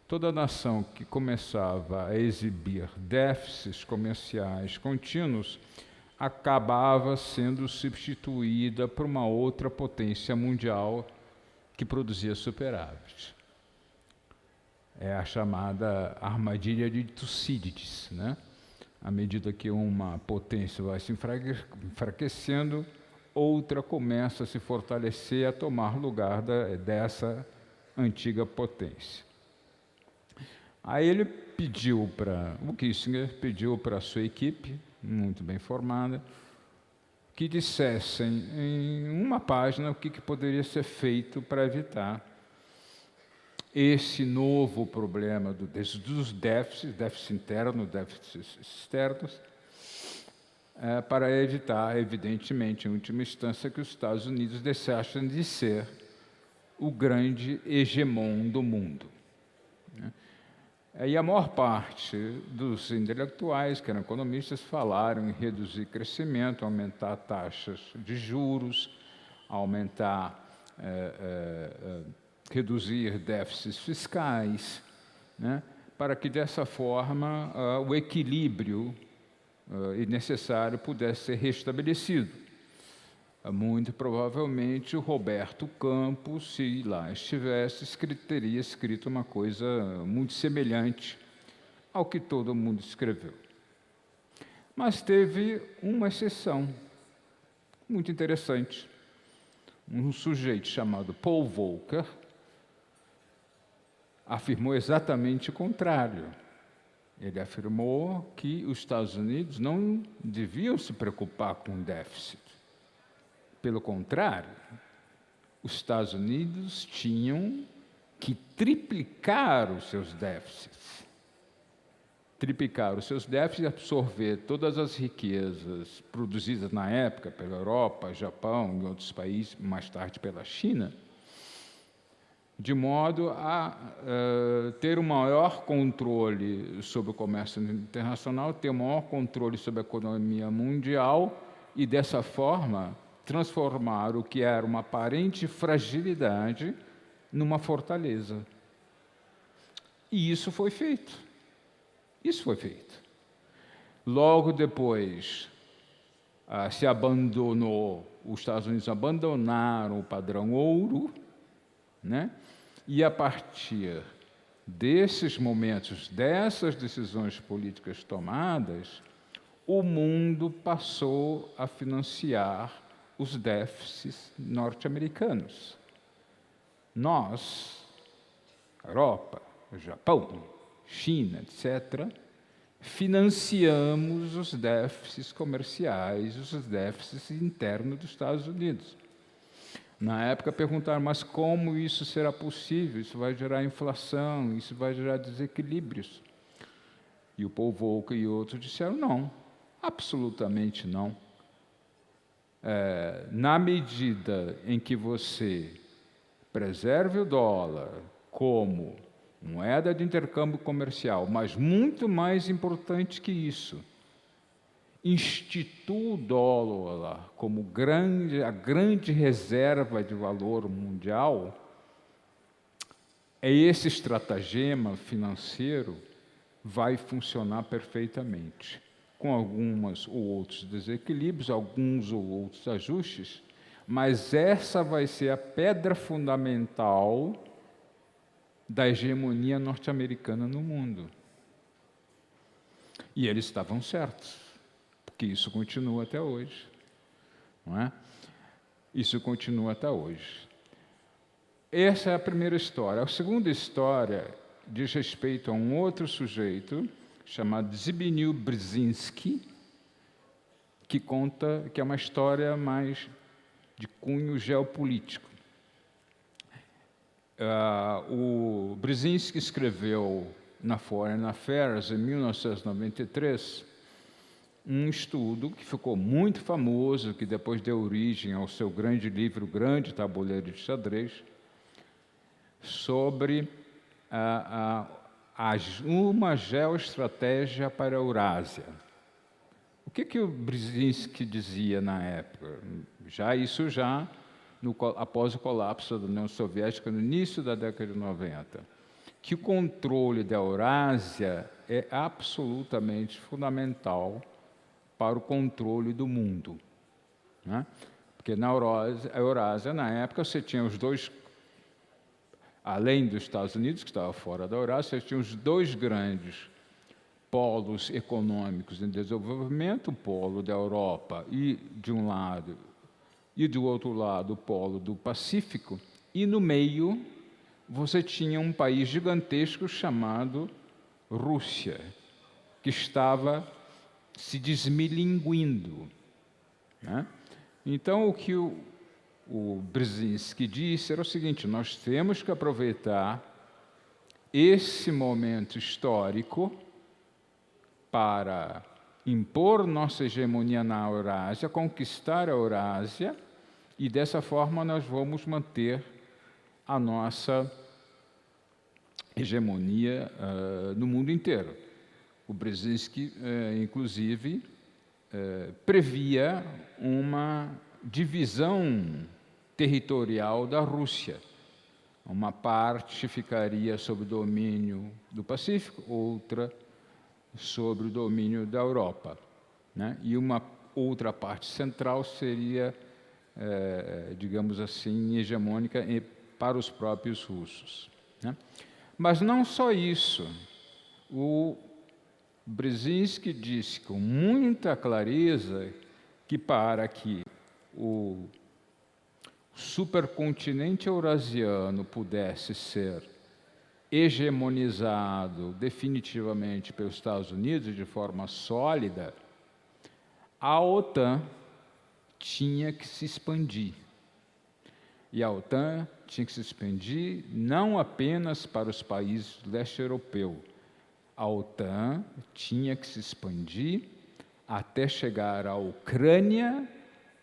S5: toda a nação que começava a exibir déficits comerciais contínuos acabava sendo substituída por uma outra potência mundial que produzia superávit. É a chamada armadilha de Tucídides, né? À medida que uma potência vai se enfraquecendo, outra começa a se fortalecer, a tomar lugar dessa antiga potência. Aí o Kissinger pediu para a sua equipe, muito bem formada, que dissessem em uma página o que poderia ser feito para evitar esse novo problema dos déficits internos, déficits externos, para evitar, evidentemente, em última instância, que os Estados Unidos deixassem de ser o grande hegemon do mundo. E a maior parte dos intelectuais, que eram economistas, falaram em reduzir crescimento, aumentar taxas de juros, reduzir déficits fiscais, né, para que, dessa forma, o equilíbrio necessário pudesse ser restabelecido. Muito provavelmente, o Roberto Campos, se lá estivesse, teria escrito uma coisa muito semelhante ao que todo mundo escreveu. Mas teve uma exceção muito interessante. Um sujeito chamado Paul Volcker afirmou exatamente o contrário. Ele afirmou que os Estados Unidos não deviam se preocupar com déficit. Pelo contrário, os Estados Unidos tinham que triplicar os seus déficits. Triplicar os seus déficits e absorver todas as riquezas produzidas na época pela Europa, Japão e outros países, mais tarde pela China, de modo a ter um maior controle sobre o comércio internacional, ter um maior controle sobre a economia mundial e, dessa forma, transformar o que era uma aparente fragilidade numa fortaleza. E isso foi feito. Isso foi feito. Logo depois, os Estados Unidos abandonaram o padrão ouro, né? E a partir desses momentos, dessas decisões políticas tomadas, o mundo passou a financiar os déficits norte-americanos. Nós, Europa, Japão, China, etc., financiamos os déficits comerciais, os déficits internos dos Estados Unidos. Na época perguntaram, mas como isso será possível? Isso vai gerar inflação, isso vai gerar desequilíbrios. E o Paul Volcker e outros disseram, não, absolutamente não. Na medida em que você preserve o dólar como moeda de intercâmbio comercial, mas muito mais importante que isso, institui o dólar como a grande reserva de valor mundial, esse estratagema financeiro vai funcionar perfeitamente, com alguns ou outros desequilíbrios, alguns ou outros ajustes, mas essa vai ser a pedra fundamental da hegemonia norte-americana no mundo. E eles estavam certos, porque isso continua até hoje, não é? Isso continua até hoje. Essa é a primeira história. A segunda história diz respeito a um outro sujeito chamado Zbigniew Brzezinski, que conta que é uma história mais de cunho geopolítico. O Brzezinski escreveu na Foreign Affairs, em 1993, um estudo que ficou muito famoso, que depois deu origem ao seu grande livro, Grande Tabuleiro de Xadrez, sobre uma geoestratégia para a Eurásia. O que o Brzezinski dizia na época? Após o colapso da União Soviética, no início da década de 90, que o controle da Eurásia é absolutamente fundamental para o controle do mundo, né? Porque na Eurásia, na época, você tinha os dois, além dos Estados Unidos, que estava fora da Eurásia, você tinha os dois grandes polos econômicos em desenvolvimento, o polo da Europa e de um lado, e do outro lado o polo do Pacífico, e no meio você tinha um país gigantesco chamado Rússia, que estava se desmilinguindo, né? Então, o que o Brzezinski disse era o seguinte: nós temos que aproveitar esse momento histórico para impor nossa hegemonia na Eurásia, conquistar a Eurásia, e dessa forma nós vamos manter a nossa hegemonia no mundo inteiro. O Brzezinski, inclusive, previa uma divisão territorial da Rússia. Uma parte ficaria sob o domínio do Pacífico, outra sobre o domínio da Europa, né? E uma outra parte central seria, digamos assim, hegemônica para os próprios russos, né? Mas não só isso. O Brzezinski disse com muita clareza que para que o supercontinente eurasiano pudesse ser hegemonizado definitivamente pelos Estados Unidos de forma sólida, a OTAN tinha que se expandir. E a OTAN tinha que se expandir não apenas para os países do leste europeu. A OTAN tinha que se expandir até chegar à Ucrânia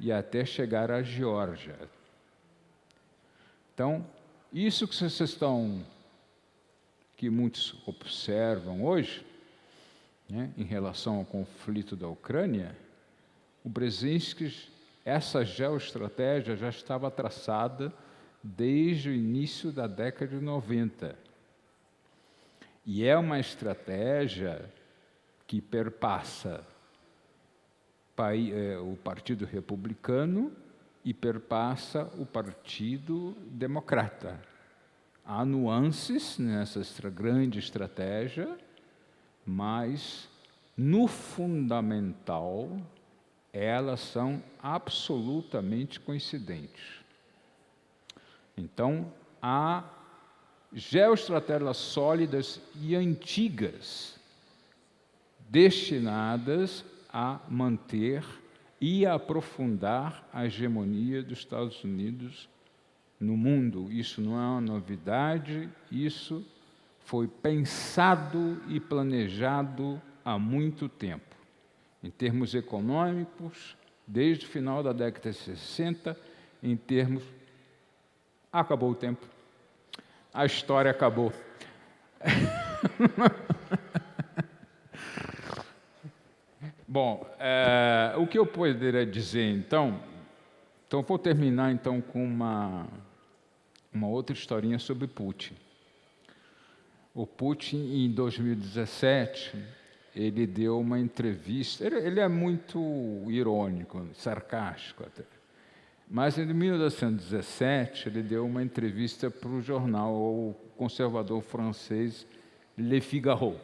S5: e até chegar à Geórgia. Então, isso que vocês estão, que muitos observam hoje, né, em relação ao conflito da Ucrânia, o Brzezinski, essa geoestratégia já estava traçada desde o início da década de 90. E é uma estratégia que perpassa o Partido Republicano e perpassa o Partido Democrata. Há nuances nessa grande estratégia, mas, no fundamental, elas são absolutamente coincidentes. Então, há geoestratégias sólidas e antigas destinadas a manter e a aprofundar a hegemonia dos Estados Unidos no mundo. Isso não é uma novidade, isso foi pensado e planejado há muito tempo. Em termos econômicos, desde o final da década de 60, em termos... Acabou o tempo. A história acabou. Bom, o que eu poderia dizer, então vou terminar então com uma outra historinha sobre Putin. O Putin, em 2017, ele deu uma entrevista, ele é muito irônico, sarcástico até, mas em 1917 ele deu uma entrevista para o jornal conservador francês Le Figaro.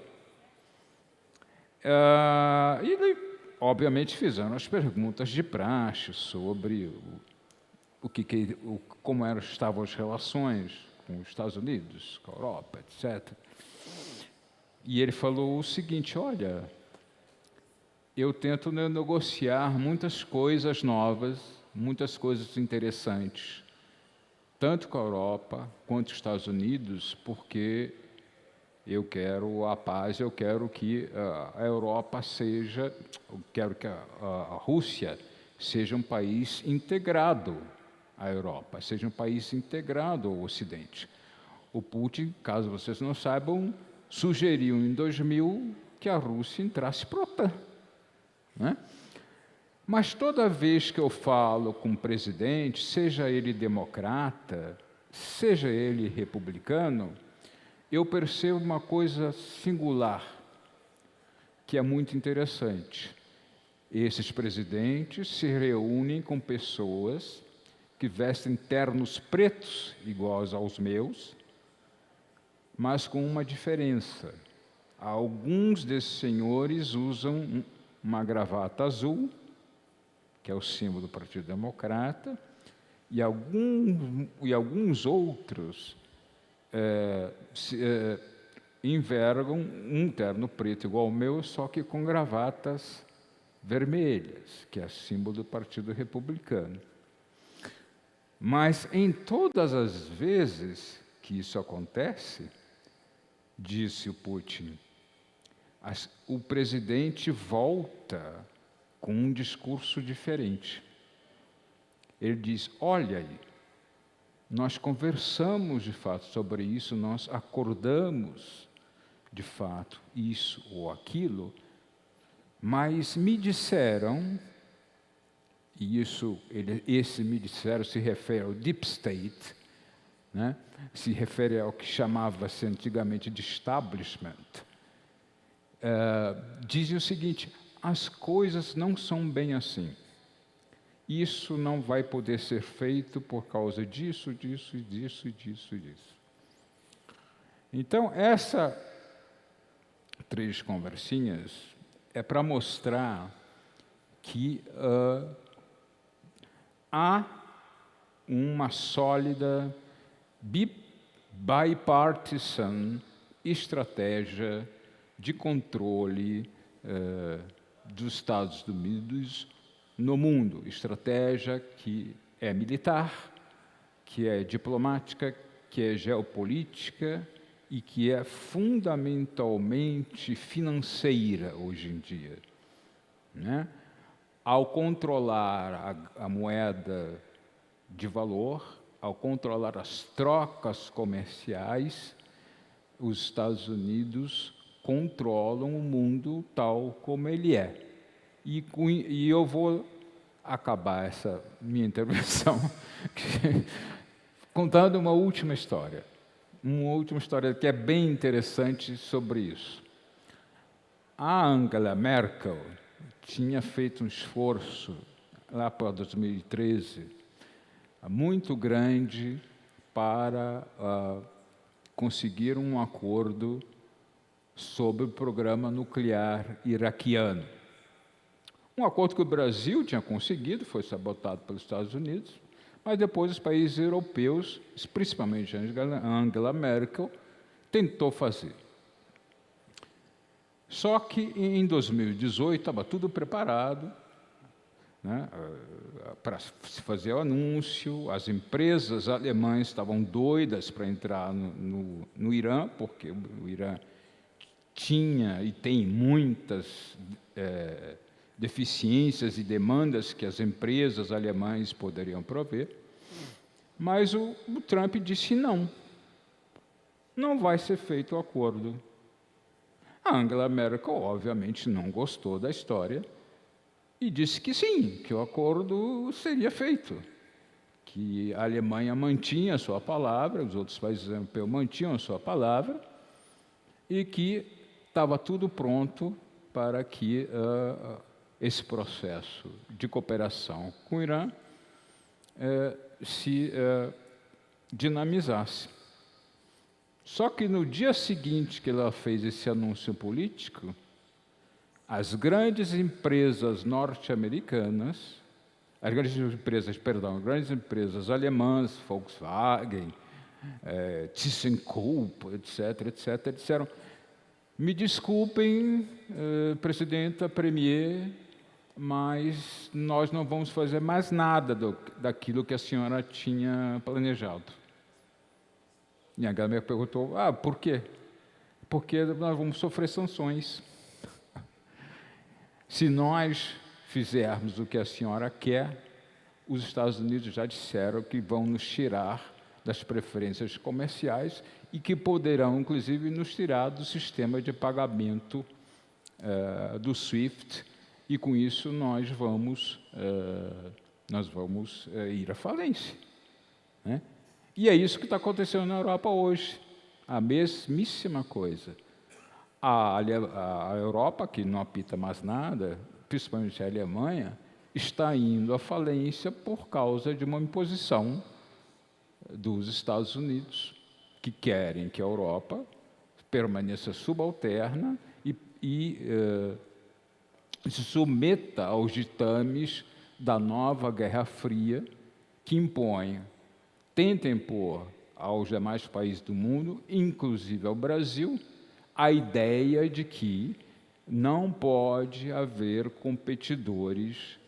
S5: E ele, obviamente, fizeram as perguntas de praxe sobre como estavam as relações com os Estados Unidos, com a Europa, etc. E ele falou o seguinte: olha, eu tento negociar muitas coisas novas, muitas coisas interessantes, tanto com a Europa quanto com os Estados Unidos, porque eu quero a paz, eu quero que a Europa seja, eu quero que a Rússia seja um país integrado à Europa, seja um país integrado ao Ocidente. O Putin, caso vocês não saibam, sugeriu em 2000 que a Rússia entrasse para a OTAN, né? Mas toda vez que eu falo com um presidente, seja ele democrata, seja ele republicano, eu percebo uma coisa singular, que é muito interessante. Esses presidentes se reúnem com pessoas que vestem ternos pretos, iguais aos meus, mas com uma diferença. Alguns desses senhores usam uma gravata azul, que é o símbolo do Partido Democrata, e alguns outros envergam um terno preto igual ao meu, só que com gravatas vermelhas, que é símbolo do Partido Republicano. Mas em todas as vezes que isso acontece, disse o Putin, o presidente volta com um discurso diferente. Ele diz: olha aí, nós conversamos de fato sobre isso, nós acordamos de fato isso ou aquilo, mas me disseram, e esse me disseram se refere ao Deep State, né? Se refere ao que chamava-se antigamente de establishment, dizem o seguinte: as coisas não são bem assim. Isso não vai poder ser feito por causa disso, disso, disso, disso, disso. Então, essas 3 conversinhas é para mostrar que há uma sólida bipartisan estratégia de controle dos Estados Unidos no mundo, estratégia que é militar, que é diplomática, que é geopolítica e que é fundamentalmente financeira hoje em dia, né? Ao controlar a moeda de valor, ao controlar as trocas comerciais, os Estados Unidos controlam o mundo tal como ele é. E eu vou acabar essa minha intervenção contando uma última história que é bem interessante sobre isso. A Angela Merkel tinha feito um esforço, lá para 2013, muito grande para conseguir um acordo sobre o programa nuclear iraquiano. Um acordo que o Brasil tinha conseguido, foi sabotado pelos Estados Unidos, mas depois os países europeus, principalmente a Angela Merkel, tentou fazer. Só que em 2018 estava tudo preparado, né, para se fazer o anúncio, as empresas alemãs estavam doidas para entrar no Irã, porque o Irã tinha e tem muitas deficiências e demandas que as empresas alemãs poderiam prover, mas o Trump disse não vai ser feito o acordo. A Angela Merkel, obviamente, não gostou da história e disse que sim, que o acordo seria feito, que a Alemanha mantinha a sua palavra, os outros países europeus mantinham a sua palavra e que estava tudo pronto para que esse processo de cooperação com o Irã se dinamizasse. Só que no dia seguinte que ela fez esse anúncio político, as grandes empresas norte-americanas as grandes empresas alemãs, Volkswagen, ThyssenKrupp, etc., disseram: me desculpem, presidenta, premier, mas nós não vamos fazer mais nada daquilo que a senhora tinha planejado. E a Angela Merkel perguntou: por quê? Porque nós vamos sofrer sanções. Se nós fizermos o que a senhora quer, os Estados Unidos já disseram que vão nos tirar das preferências comerciais e que poderão, inclusive, nos tirar do sistema de pagamento do SWIFT, e com isso nós vamos ir à falência, né? E é isso que está acontecendo na Europa hoje, a mesmíssima coisa. A Europa, que não apita mais nada, principalmente a Alemanha, está indo à falência por causa de uma imposição dos Estados Unidos, que querem que a Europa permaneça subalterna e se submeta aos ditames da nova Guerra Fria, que tentem impor aos demais países do mundo, inclusive ao Brasil, a ideia de que não pode haver competidores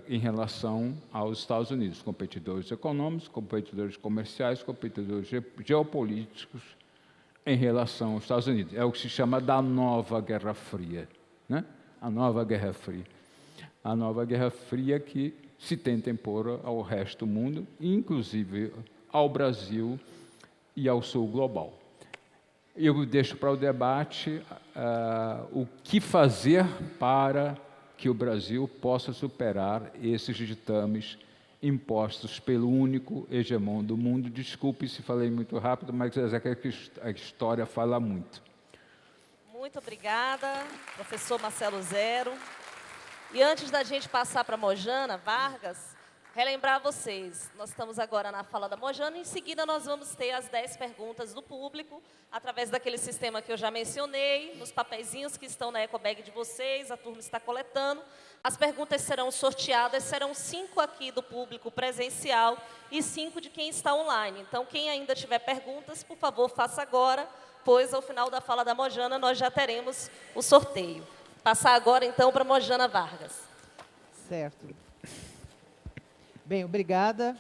S5: em relação aos Estados Unidos, competidores econômicos, competidores comerciais, competidores geopolíticos em relação aos Estados Unidos. É o que se chama da nova Guerra Fria, né? A nova Guerra Fria. A nova Guerra Fria que se tenta impor ao resto do mundo, inclusive ao Brasil e ao sul global. Eu deixo para o debate o que fazer para que o Brasil possa superar esses ditames impostos pelo único hegemon do mundo. Desculpe se falei muito rápido, mas é que a história fala muito.
S2: Muito obrigada, professor Marcelo Zero. E antes da gente passar para a Mojana Vargas, relembrar vocês, nós estamos agora na fala da Mojana, e em seguida nós vamos ter as 10 perguntas do público, através daquele sistema que eu já mencionei, nos papeizinhos que estão na ecobag de vocês, a turma está coletando. As perguntas serão sorteadas, serão 5 aqui do público presencial e 5 de quem está online. Então, quem ainda tiver perguntas, por favor, faça agora, pois ao final da fala da Mojana nós já teremos o sorteio. Passar agora, então, para a Mojana Vargas.
S6: Certo. Bem, obrigada.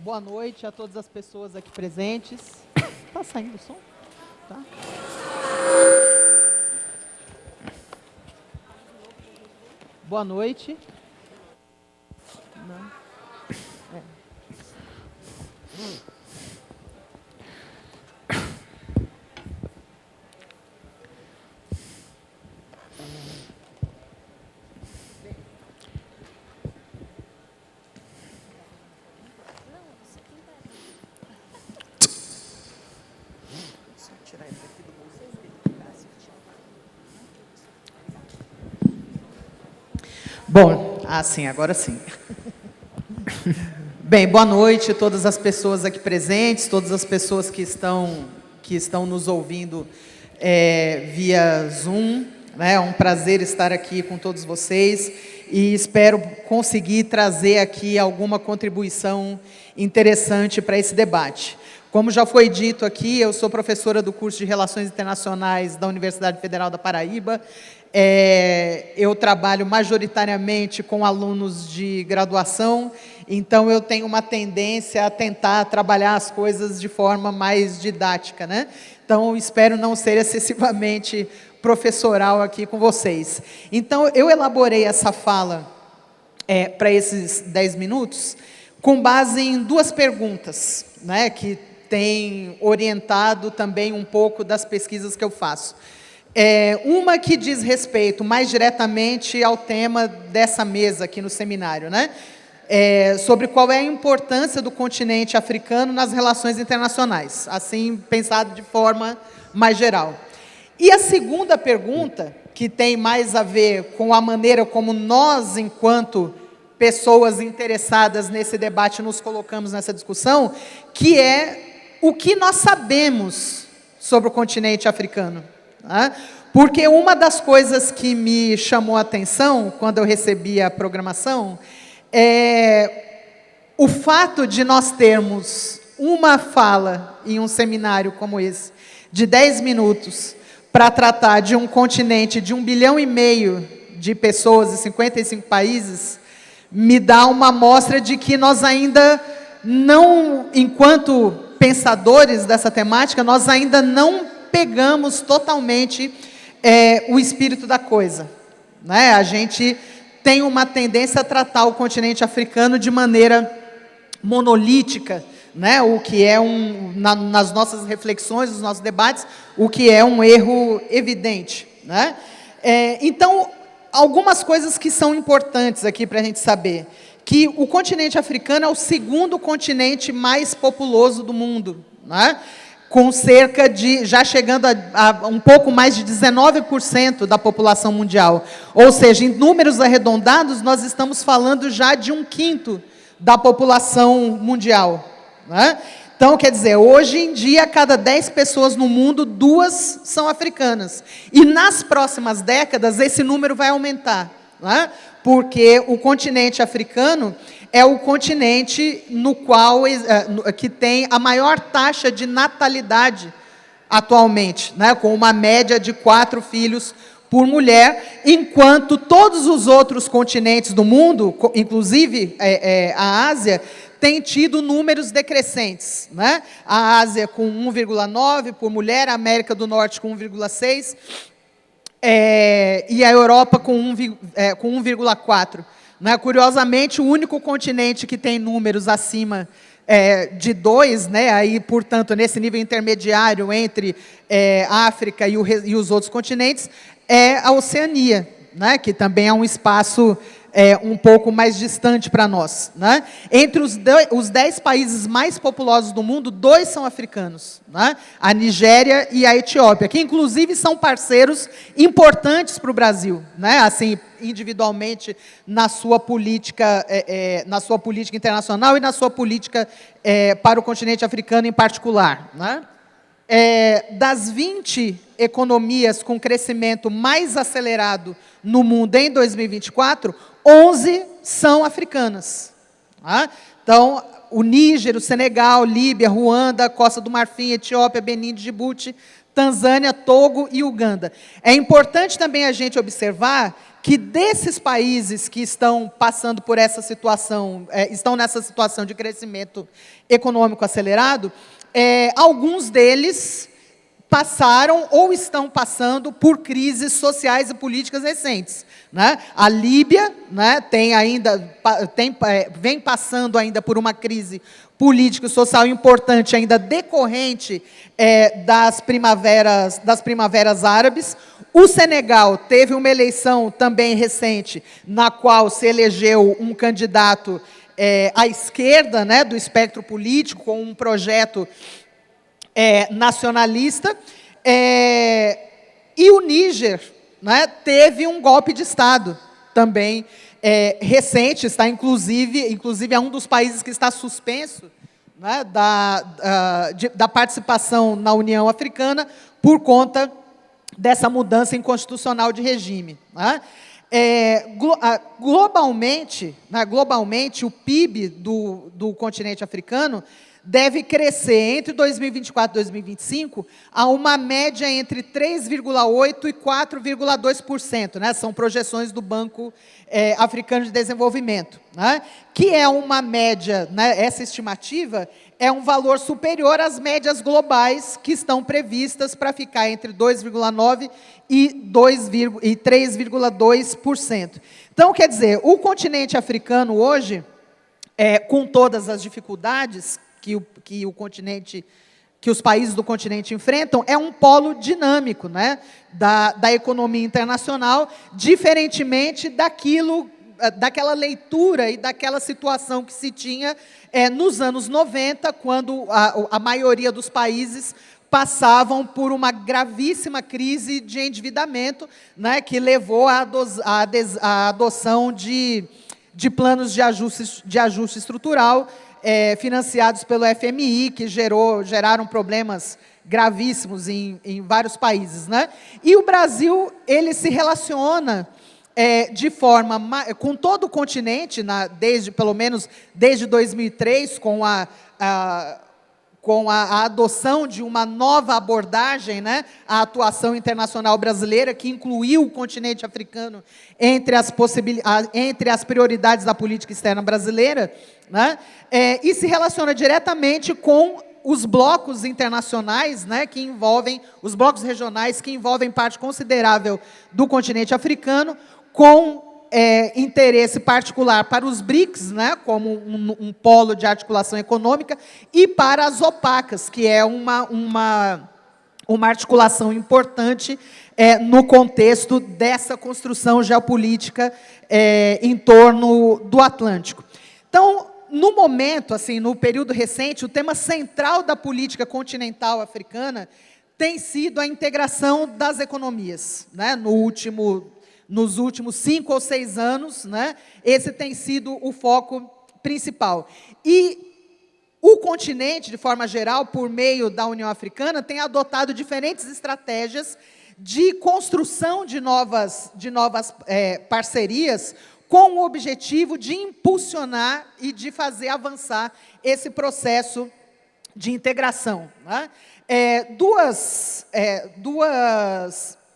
S6: Boa noite a todas as pessoas aqui presentes. Está saindo o som? Tá. Boa noite. Não. Bom, sim, agora sim. Bem, boa noite a todas as pessoas aqui presentes, todas as pessoas que estão nos ouvindo via Zoom. É um prazer estar aqui com todos vocês e espero conseguir trazer aqui alguma contribuição interessante para esse debate. Como já foi dito aqui, eu sou professora do curso de Relações Internacionais da Universidade Federal da Paraíba. Eu trabalho majoritariamente com alunos de graduação, então eu tenho uma tendência a tentar trabalhar as coisas de forma mais didática, né? Então, espero não ser excessivamente professoral aqui com vocês. Então, eu elaborei essa fala para esses 10 minutos com base em 2 perguntas, né, que têm orientado também um pouco das pesquisas que eu faço. Uma que diz respeito mais diretamente ao tema dessa mesa aqui no seminário, né? Sobre qual é a importância do continente africano nas relações internacionais, assim pensado de forma mais geral. E a segunda pergunta, que tem mais a ver com a maneira como nós, enquanto pessoas interessadas nesse debate, nos colocamos nessa discussão, que é o que nós sabemos sobre o continente africano. Né? Porque uma das coisas que me chamou a atenção quando eu recebi a programação é o fato de nós termos uma fala em um seminário como esse, de 10 minutos, para tratar de um continente de 1,5 bilhão de pessoas e 55 países, me dá uma amostra de que nós ainda não, enquanto pensadores dessa temática, nós ainda não pegamos totalmente o espírito da coisa. Né? A gente tem uma tendência a tratar o continente africano de maneira monolítica, né? O que é nas nossas reflexões, nos nossos debates, o que é um erro evidente. Né? Então, algumas coisas que são importantes aqui para a gente saber, que o continente africano é o segundo continente mais populoso do mundo, né? Com cerca de, já chegando a um pouco mais de 19% da população mundial. Ou seja, em números arredondados, nós estamos falando já de 1/5 da população mundial. Né? Então, quer dizer, hoje em dia, a cada 10 pessoas no mundo, 2 são africanas. E nas próximas décadas, esse número vai aumentar. Né? Porque o continente africano é o continente no qual que tem a maior taxa de natalidade atualmente, né? Com uma média de 4 filhos por mulher, enquanto todos os outros continentes do mundo, inclusive a Ásia, tem tido números decrescentes. Né? A Ásia com 1,9 por mulher, a América do Norte com 1,6, e a Europa com 1,4. Né? Curiosamente, o único continente que tem números acima de 2, né? Aí, portanto, nesse nível intermediário entre África e os outros continentes, é a Oceania, né? Que também é um espaço um pouco mais distante para nós. Né? Entre os 10 países mais populosos do mundo, 2 são africanos. Né? A Nigéria e a Etiópia, que inclusive são parceiros importantes para o Brasil, né? Assim, individualmente na sua política internacional e na sua política para o continente africano em particular. Né? Das 20 economias com crescimento mais acelerado no mundo em 2024, 11 são africanas. Tá? Então, o Níger, o Senegal, Líbia, Ruanda, Costa do Marfim, Etiópia, Benin, Djibouti, Tanzânia, Togo e Uganda. É importante também a gente observar que desses países que estão passando por essa situação, estão nessa situação de crescimento econômico acelerado, alguns deles passaram ou estão passando por crises sociais e políticas recentes. Né? A Líbia, né, vem passando ainda por uma crise política e social importante, ainda decorrente das primaveras árabes. O Senegal teve uma eleição também recente, na qual se elegeu um candidato à esquerda, né, do espectro político, com um projeto nacionalista, e o Níger, né, teve um golpe de Estado também recente, está inclusive é um dos países que está suspenso, né, da participação na União Africana por conta dessa mudança inconstitucional de regime. Né? Globalmente, o PIB do continente africano deve crescer entre 2024 e 2025 a uma média entre 3,8% e 4,2%. Né? São projeções do Banco Africano de Desenvolvimento. Né? Que é uma média, né? Essa estimativa é um valor superior às médias globais que estão previstas para ficar entre 2,9% e 3,2%. Então, quer dizer, o continente africano hoje, com todas as dificuldades que os países do continente enfrentam, é um polo dinâmico, né, da economia internacional, diferentemente daquela leitura e daquela situação que se tinha nos anos 90, quando a maioria dos países passavam por uma gravíssima crise de endividamento, né, que levou à adoção de planos de ajuste estrutural, financiados pelo FMI, que geraram problemas gravíssimos em vários países, né? E o Brasil, ele se relaciona de forma com todo o continente, pelo menos desde 2003, com a adoção de uma nova abordagem, né, a atuação internacional brasileira, que incluiu o continente africano entre as prioridades da política externa brasileira, né, e se relaciona diretamente com os blocos internacionais, né, que envolvem, os blocos regionais, que envolvem parte considerável do continente africano, com interesse particular para os BRICS, né, como um polo de articulação econômica, e para as OPACas, que é uma articulação importante no contexto dessa construção geopolítica em torno do Atlântico. Então, no momento, assim, no período recente, o tema central da política continental africana tem sido a integração das economias, né, nos últimos 5 ou 6 anos, né, esse tem sido o foco principal. E o continente, de forma geral, por meio da União Africana, tem adotado diferentes estratégias de construção de novas parcerias, com o objetivo de impulsionar e de fazer avançar esse processo de integração, né?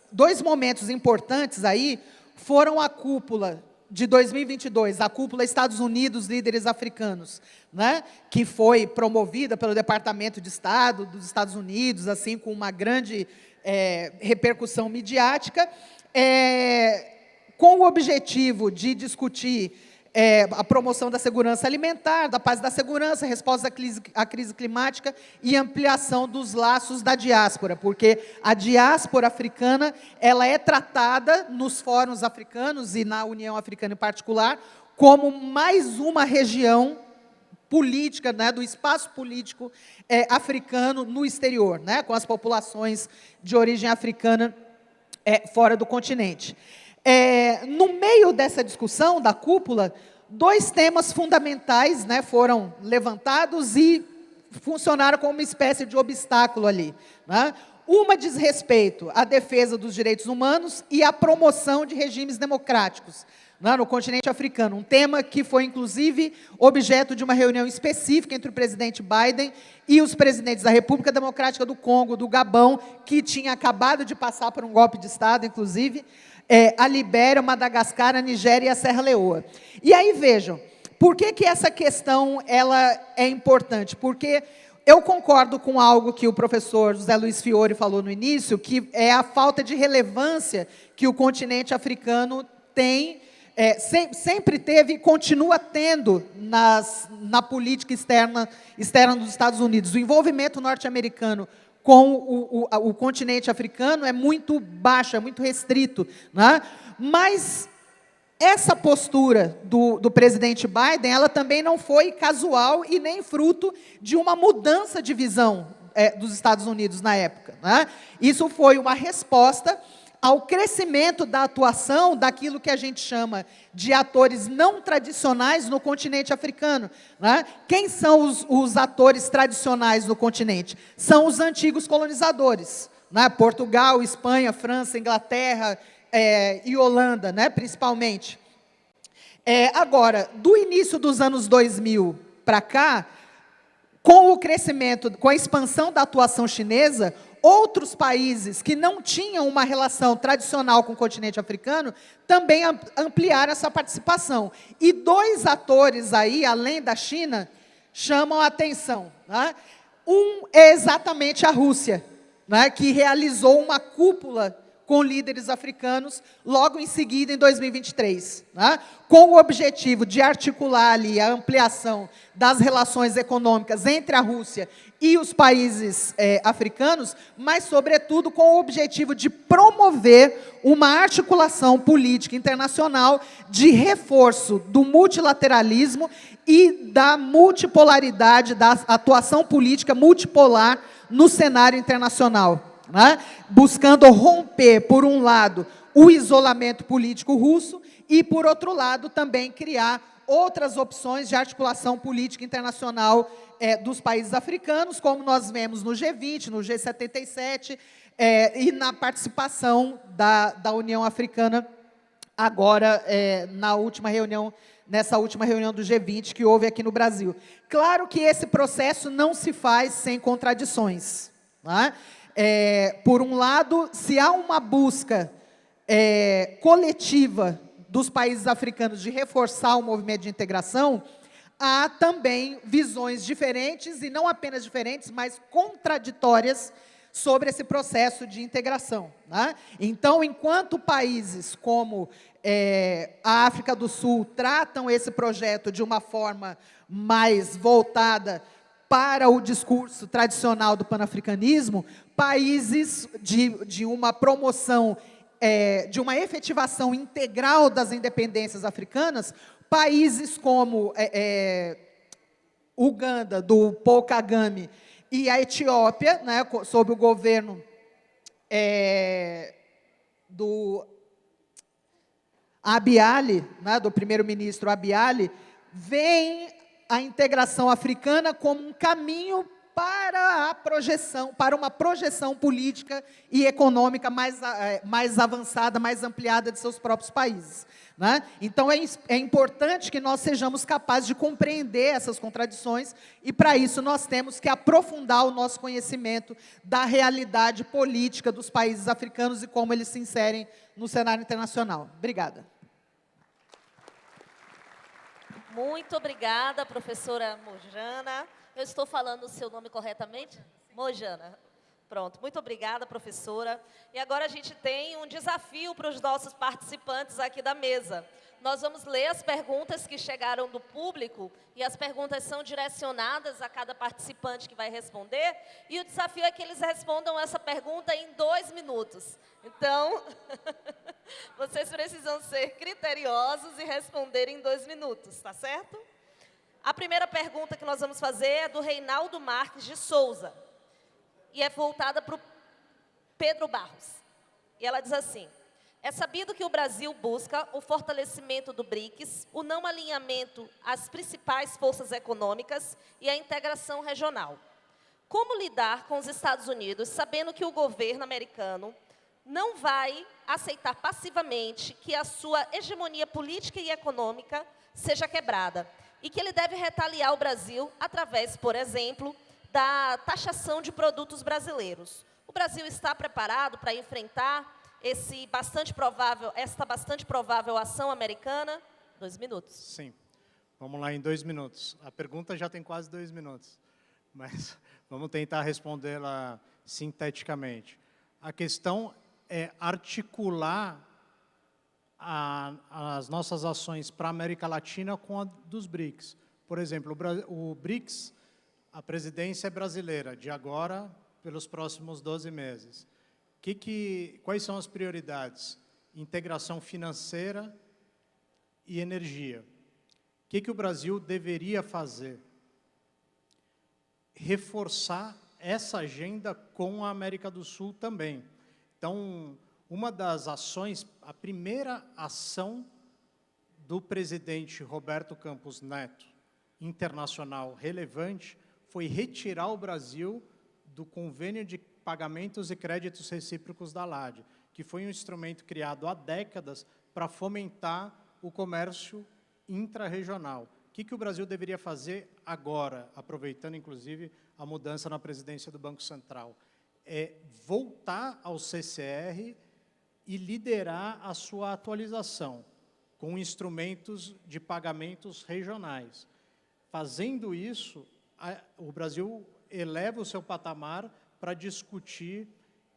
S6: Dois momentos importantes aí foram a cúpula de 2022, a cúpula Estados Unidos, líderes africanos, né, que foi promovida pelo Departamento de Estado dos Estados Unidos, assim, com uma grande repercussão midiática, com o objetivo de discutir a promoção da segurança alimentar, da paz e da segurança, resposta à crise climática e ampliação dos laços da diáspora, porque a diáspora africana ela é tratada nos fóruns africanos e na União Africana em particular como mais uma região política, né, do espaço político africano no exterior, né, com as populações de origem africana fora do continente. No meio dessa discussão da cúpula, 2 temas fundamentais, né, foram levantados e funcionaram como uma espécie de obstáculo ali, né? Uma diz respeito à defesa dos direitos humanos e à promoção de regimes democráticos, né, no continente africano. Um tema que foi, inclusive, objeto de uma reunião específica entre o presidente Biden e os presidentes da República Democrática do Congo, do Gabão, que tinha acabado de passar por um golpe de Estado, inclusive, a Libéria, Madagascar, a Nigéria e a Serra Leoa. E aí, vejam, por que essa questão ela é importante? Porque eu concordo com algo que o professor José Luiz Fiore falou no início, que é a falta de relevância que o continente africano tem, sempre teve e continua tendo na política externa dos Estados Unidos. O envolvimento norte-americano com o continente africano é muito baixo, é muito restrito, né? Mas essa postura do presidente Biden, ela também não foi casual e nem fruto de uma mudança de visão dos Estados Unidos na época, né? Isso foi uma resposta ao crescimento da atuação daquilo que a gente chama de atores não tradicionais no continente africano, né? Quem são os atores tradicionais no continente? São os antigos colonizadores, né? Portugal, Espanha, França, Inglaterra e Holanda, né? Principalmente. Agora, do início dos anos 2000 para cá, com o crescimento, com a expansão da atuação chinesa, outros países que não tinham uma relação tradicional com o continente africano também ampliaram essa participação. E 2 atores aí, além da China, chamam a atenção, né? Um é exatamente a Rússia, né, que realizou uma cúpula com líderes africanos logo em seguida, em 2023, né, com o objetivo de articular ali a ampliação das relações econômicas entre a Rússia e os países africanos, mas, sobretudo, com o objetivo de promover uma articulação política internacional de reforço do multilateralismo e da multipolaridade, da atuação política multipolar no cenário internacional, né? Buscando romper, por um lado, o isolamento político russo e, por outro lado, também criar outras opções de articulação política internacional dos países africanos, como nós vemos no G20, no G77, e na participação da União Africana, agora, nessa última reunião do G20 que houve aqui no Brasil. Claro que esse processo não se faz sem contradições, né? Por um lado, se há uma busca coletiva dos países africanos de reforçar o movimento de integração, há também visões diferentes, e não apenas diferentes, mas contraditórias, sobre esse processo de integração, né? Então, enquanto países como a África do Sul tratam esse projeto de uma forma mais voltada para o discurso tradicional do panafricanismo, países de uma promoção, de uma efetivação integral das independências africanas, países como Uganda, do Paul Kagame, e a Etiópia, né, sob o governo do Abiy Ali, né, do primeiro-ministro Abiy Ali, veem a integração africana como um caminho para uma projeção política e econômica mais avançada, mais ampliada de seus próprios países, né? Então, é importante que nós sejamos capazes de compreender essas contradições, e, para isso, nós temos que aprofundar o nosso conhecimento da realidade política dos países africanos e como eles se inserem no cenário internacional. Obrigada.
S2: Muito obrigada, professora Mojana. Eu estou falando o seu nome corretamente? Mojana. Pronto, muito obrigada, professora. E agora a gente tem um desafio para os nossos participantes aqui da mesa. Nós vamos ler as perguntas que chegaram do público, e as perguntas são direcionadas a cada participante que vai responder, e o desafio é que eles respondam essa pergunta em 2 minutos. Então, vocês precisam ser criteriosos e responder em 2 minutos, tá certo? A primeira pergunta que nós vamos fazer é do Reinaldo Marques de Souza, e é voltada para o Pedro Barros. E ela diz assim: é sabido que o Brasil busca o fortalecimento do BRICS, o não alinhamento às principais forças econômicas e a integração regional. Como lidar com os Estados Unidos, sabendo que o governo americano não vai aceitar passivamente que a sua hegemonia política e econômica seja quebrada, e que ele deve retaliar o Brasil através, por exemplo, da taxação de produtos brasileiros? O Brasil está preparado para enfrentar essa bastante provável ação americana? 2 minutos.
S4: Sim. Vamos lá, em 2 minutos. A pergunta já tem quase 2 minutos, mas vamos tentar respondê-la sinteticamente. A questão é articular as nossas ações para a América Latina com a dos BRICS. Por exemplo, o BRICS, a presidência é brasileira, de agora pelos próximos 12 meses. Quais são as prioridades? Integração financeira e energia. O que o Brasil deveria fazer? Reforçar essa agenda com a América do Sul também. Então, uma das ações, a primeira ação do presidente Roberto Campos Neto, internacional relevante, foi retirar o Brasil do Convênio de Pagamentos e Créditos Recíprocos da LAD, que foi um instrumento criado há décadas para fomentar o comércio intrarregional. O que o Brasil deveria fazer agora, aproveitando, inclusive, a mudança na presidência do Banco Central? É voltar ao CCR e liderar a sua atualização com instrumentos de pagamentos regionais. Fazendo isso, o Brasil eleva o seu patamar para discutir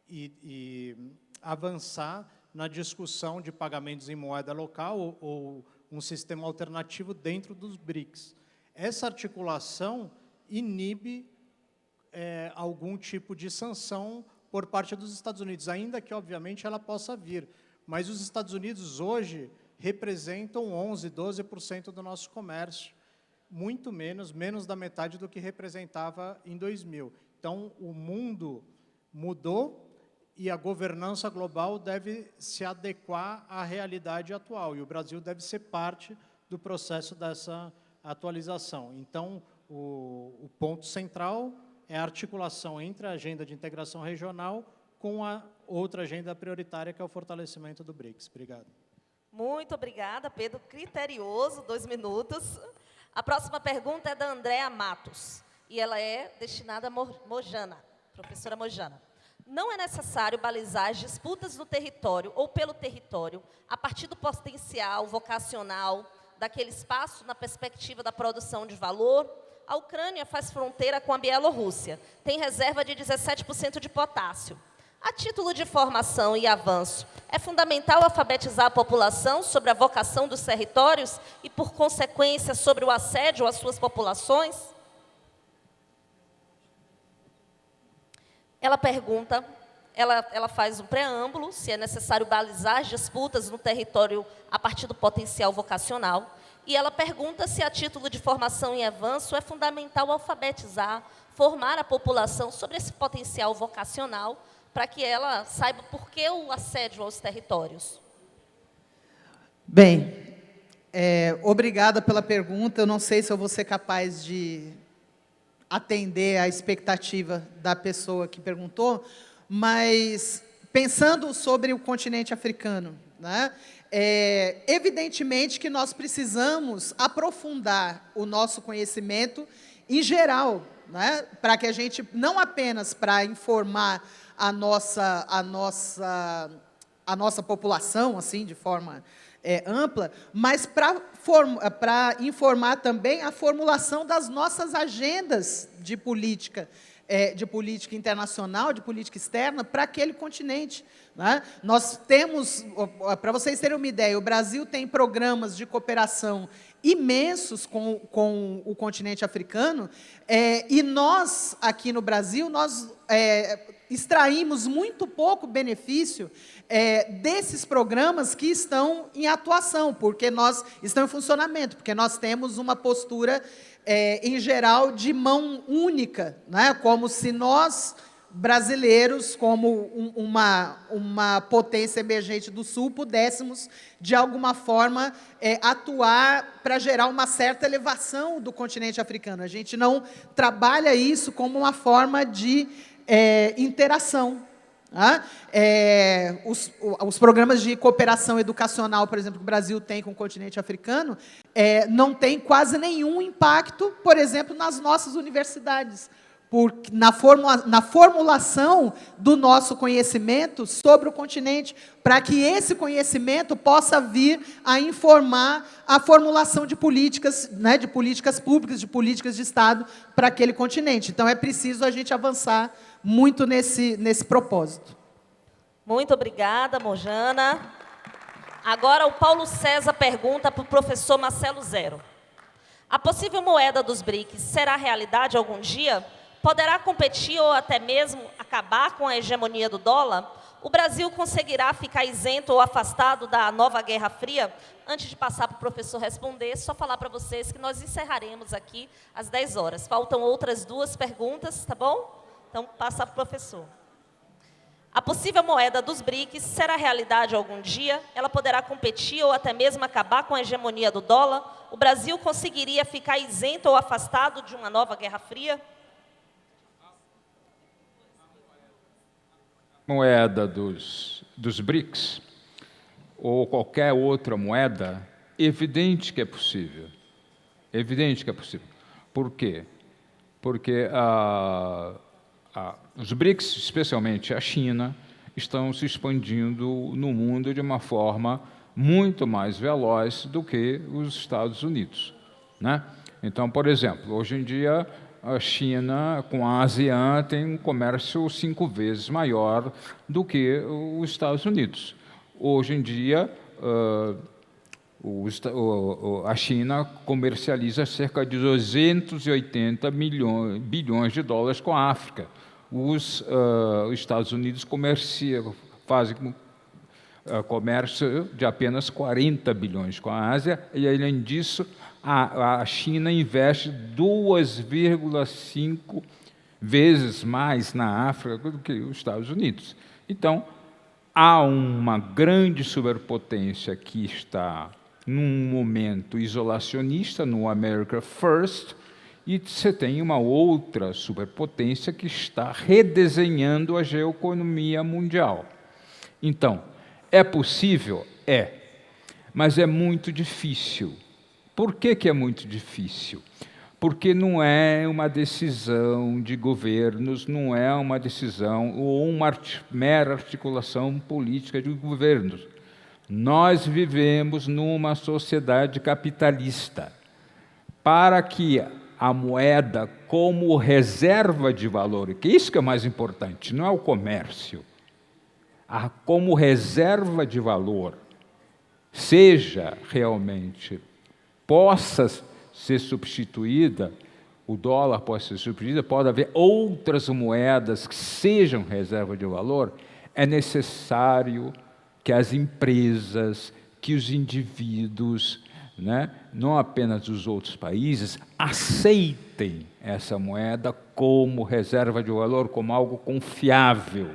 S4: e avançar na discussão de pagamentos em moeda local ou um sistema alternativo dentro dos BRICS. Essa articulação inibe algum tipo de sanção por parte dos Estados Unidos, ainda que, obviamente, ela possa vir. Mas os Estados Unidos, hoje, representam 11%, 12% do nosso comércio, muito menos da metade do que representava em 2000. Então, o mundo mudou e a governança global deve se adequar à realidade atual, e o Brasil deve ser parte do processo dessa atualização. Então, o ponto central é a articulação entre a agenda de integração regional com a outra agenda prioritária, que é o fortalecimento do BRICS. Obrigado.
S2: Muito obrigada, Pedro. Criterioso, 2 minutos. A próxima pergunta é da Andréa Matos, e ela é destinada a Mojana, professora Mojana. Não é necessário balizar as disputas no território ou pelo território a partir do potencial vocacional daquele espaço na perspectiva da produção de valor? A Ucrânia faz fronteira com a Bielorrússia, tem reserva de 17% de potássio. A título de formação e avanço, é fundamental alfabetizar a população sobre a vocação dos territórios e, por consequência, sobre o assédio às suas populações? Ela pergunta, ela faz um preâmbulo, se é necessário balizar as disputas no território a partir do potencial vocacional, e ela pergunta se, a título de formação e avanço, é fundamental alfabetizar, formar a população sobre esse potencial vocacional, para que ela saiba por que o assédio aos territórios.
S6: Bem, obrigada pela pergunta. Eu não sei se eu vou ser capaz de atender à expectativa da pessoa que perguntou, mas pensando sobre o continente africano, né, evidentemente que nós precisamos aprofundar o nosso conhecimento em geral, né, para que a gente, não apenas para informar a nossa população, assim, de forma ampla, mas para informar também a formulação das nossas agendas de política internacional, de política externa, para aquele continente, né? Nós temos, para vocês terem uma ideia, o Brasil tem programas de cooperação imensos com o continente africano, e nós, aqui no Brasil, nós extraímos muito pouco benefício desses programas que estão em atuação, porque nós estão em funcionamento, porque nós temos uma postura, em geral, de mão única, né? Como se nós, brasileiros, como uma potência emergente do Sul, pudéssemos, de alguma forma, atuar para gerar uma certa elevação do continente africano. A gente não trabalha isso como uma forma de interação. Tá? Os programas de cooperação educacional, por exemplo, que o Brasil tem com o continente africano, não tem quase nenhum impacto, por exemplo, nas nossas universidades, na formulação do nosso conhecimento sobre o continente, para que esse conhecimento possa vir a informar a formulação de políticas, né, de políticas públicas, de políticas de Estado para aquele continente. Então, é preciso a gente avançar muito nesse propósito.
S2: Muito obrigada, Mojana. Agora, o Paulo César pergunta para o professor Marcelo Zero. A possível moeda dos BRICS será realidade algum dia? Poderá competir ou até mesmo acabar com a hegemonia do dólar? O Brasil conseguirá ficar isento ou afastado da nova Guerra Fria? Antes de passar para o professor responder, só falar para vocês que nós encerraremos aqui às 10 horas. Faltam outras 2 perguntas, tá bom? Então, passa para o professor. A possível moeda dos BRICS será realidade algum dia? Ela poderá competir ou até mesmo acabar com a hegemonia do dólar? O Brasil conseguiria ficar isento ou afastado de uma nova Guerra Fria?
S5: Moeda dos BRICS, ou qualquer outra moeda, evidente que é possível. Evidente que é possível. Por quê? Porque os BRICS, especialmente a China, estão se expandindo no mundo de uma forma muito mais veloz do que os Estados Unidos, né? Então, por exemplo, hoje em dia, a China, com a ASEAN, tem um comércio 5 vezes maior do que os Estados Unidos. Hoje em dia, a China comercializa cerca de 280 bilhões de dólares com a África. Os Estados Unidos fazem comércio de apenas 40 bilhões com a Ásia, e, além disso, a China investe 2,5 vezes mais na África do que os Estados Unidos. Então, há uma grande superpotência que está num momento isolacionista, no America First, e você tem uma outra superpotência que está redesenhando a geoeconomia mundial. Então, é possível? É, mas é muito difícil. Por que é muito difícil? Porque não é uma decisão de governos, não é uma decisão ou uma mera articulação política de governos. Nós vivemos numa sociedade capitalista. Para que a moeda como reserva de valor, que isso que é mais importante, não é o comércio, como reserva de valor, seja realmente, possa ser substituída, o dólar pode ser substituído, pode haver outras moedas que sejam reserva de valor, é necessário que as empresas, que os indivíduos, né, não apenas os outros países, aceitem essa moeda como reserva de valor, como algo confiável,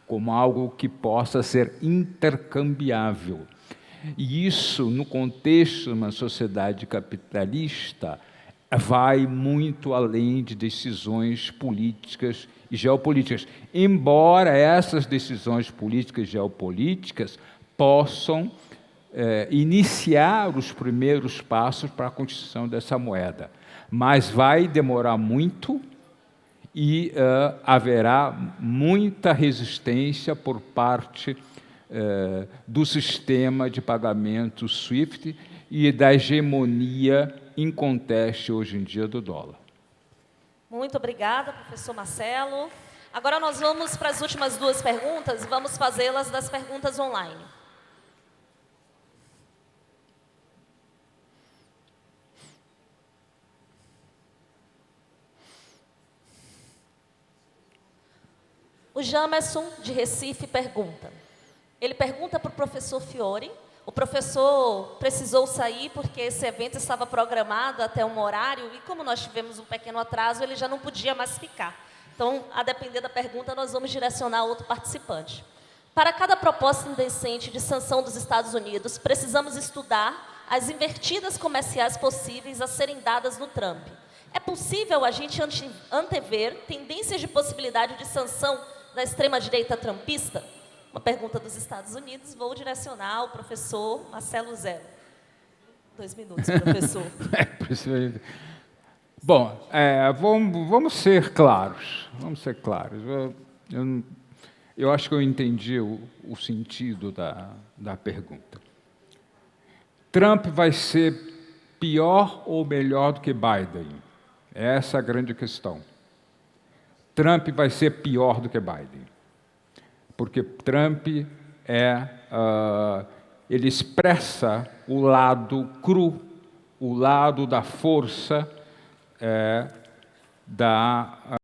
S5: como algo que possa ser intercambiável. E isso, no contexto de uma sociedade capitalista, vai muito além de decisões políticas e geopolíticas. Embora essas decisões políticas e geopolíticas possam iniciar os primeiros passos para a constituição dessa moeda. Mas vai demorar muito e haverá muita resistência por parte do sistema de pagamento SWIFT e da hegemonia inconteste hoje em dia do dólar.
S2: Muito obrigada, professor Marcelo. Agora nós vamos para as últimas duas perguntas, vamos fazê-las das perguntas online. O Jamerson, de Recife, pergunta. Ele pergunta para o professor Fiore. O professor precisou sair porque esse evento estava programado até um horário e como nós tivemos um pequeno atraso, ele já não podia mais ficar. Então, a depender da pergunta, nós vamos direcionar a outro participante. Para cada proposta indecente de sanção dos Estados Unidos, precisamos estudar as invertidas comerciais possíveis a serem dadas no Trump. É possível a gente antever tendências de possibilidade de sanção da extrema-direita trumpista? Uma pergunta dos Estados Unidos, vou direcionar ao professor Marcelo Zero. 2 minutos, professor.
S5: Bom, vamos ser claros. Vamos ser claros. Eu acho que eu entendi o sentido da pergunta. Trump vai ser pior ou melhor do que Biden? Essa é a grande questão. Trump vai ser pior do que Biden, porque Trump ele expressa o lado cru, o lado da força da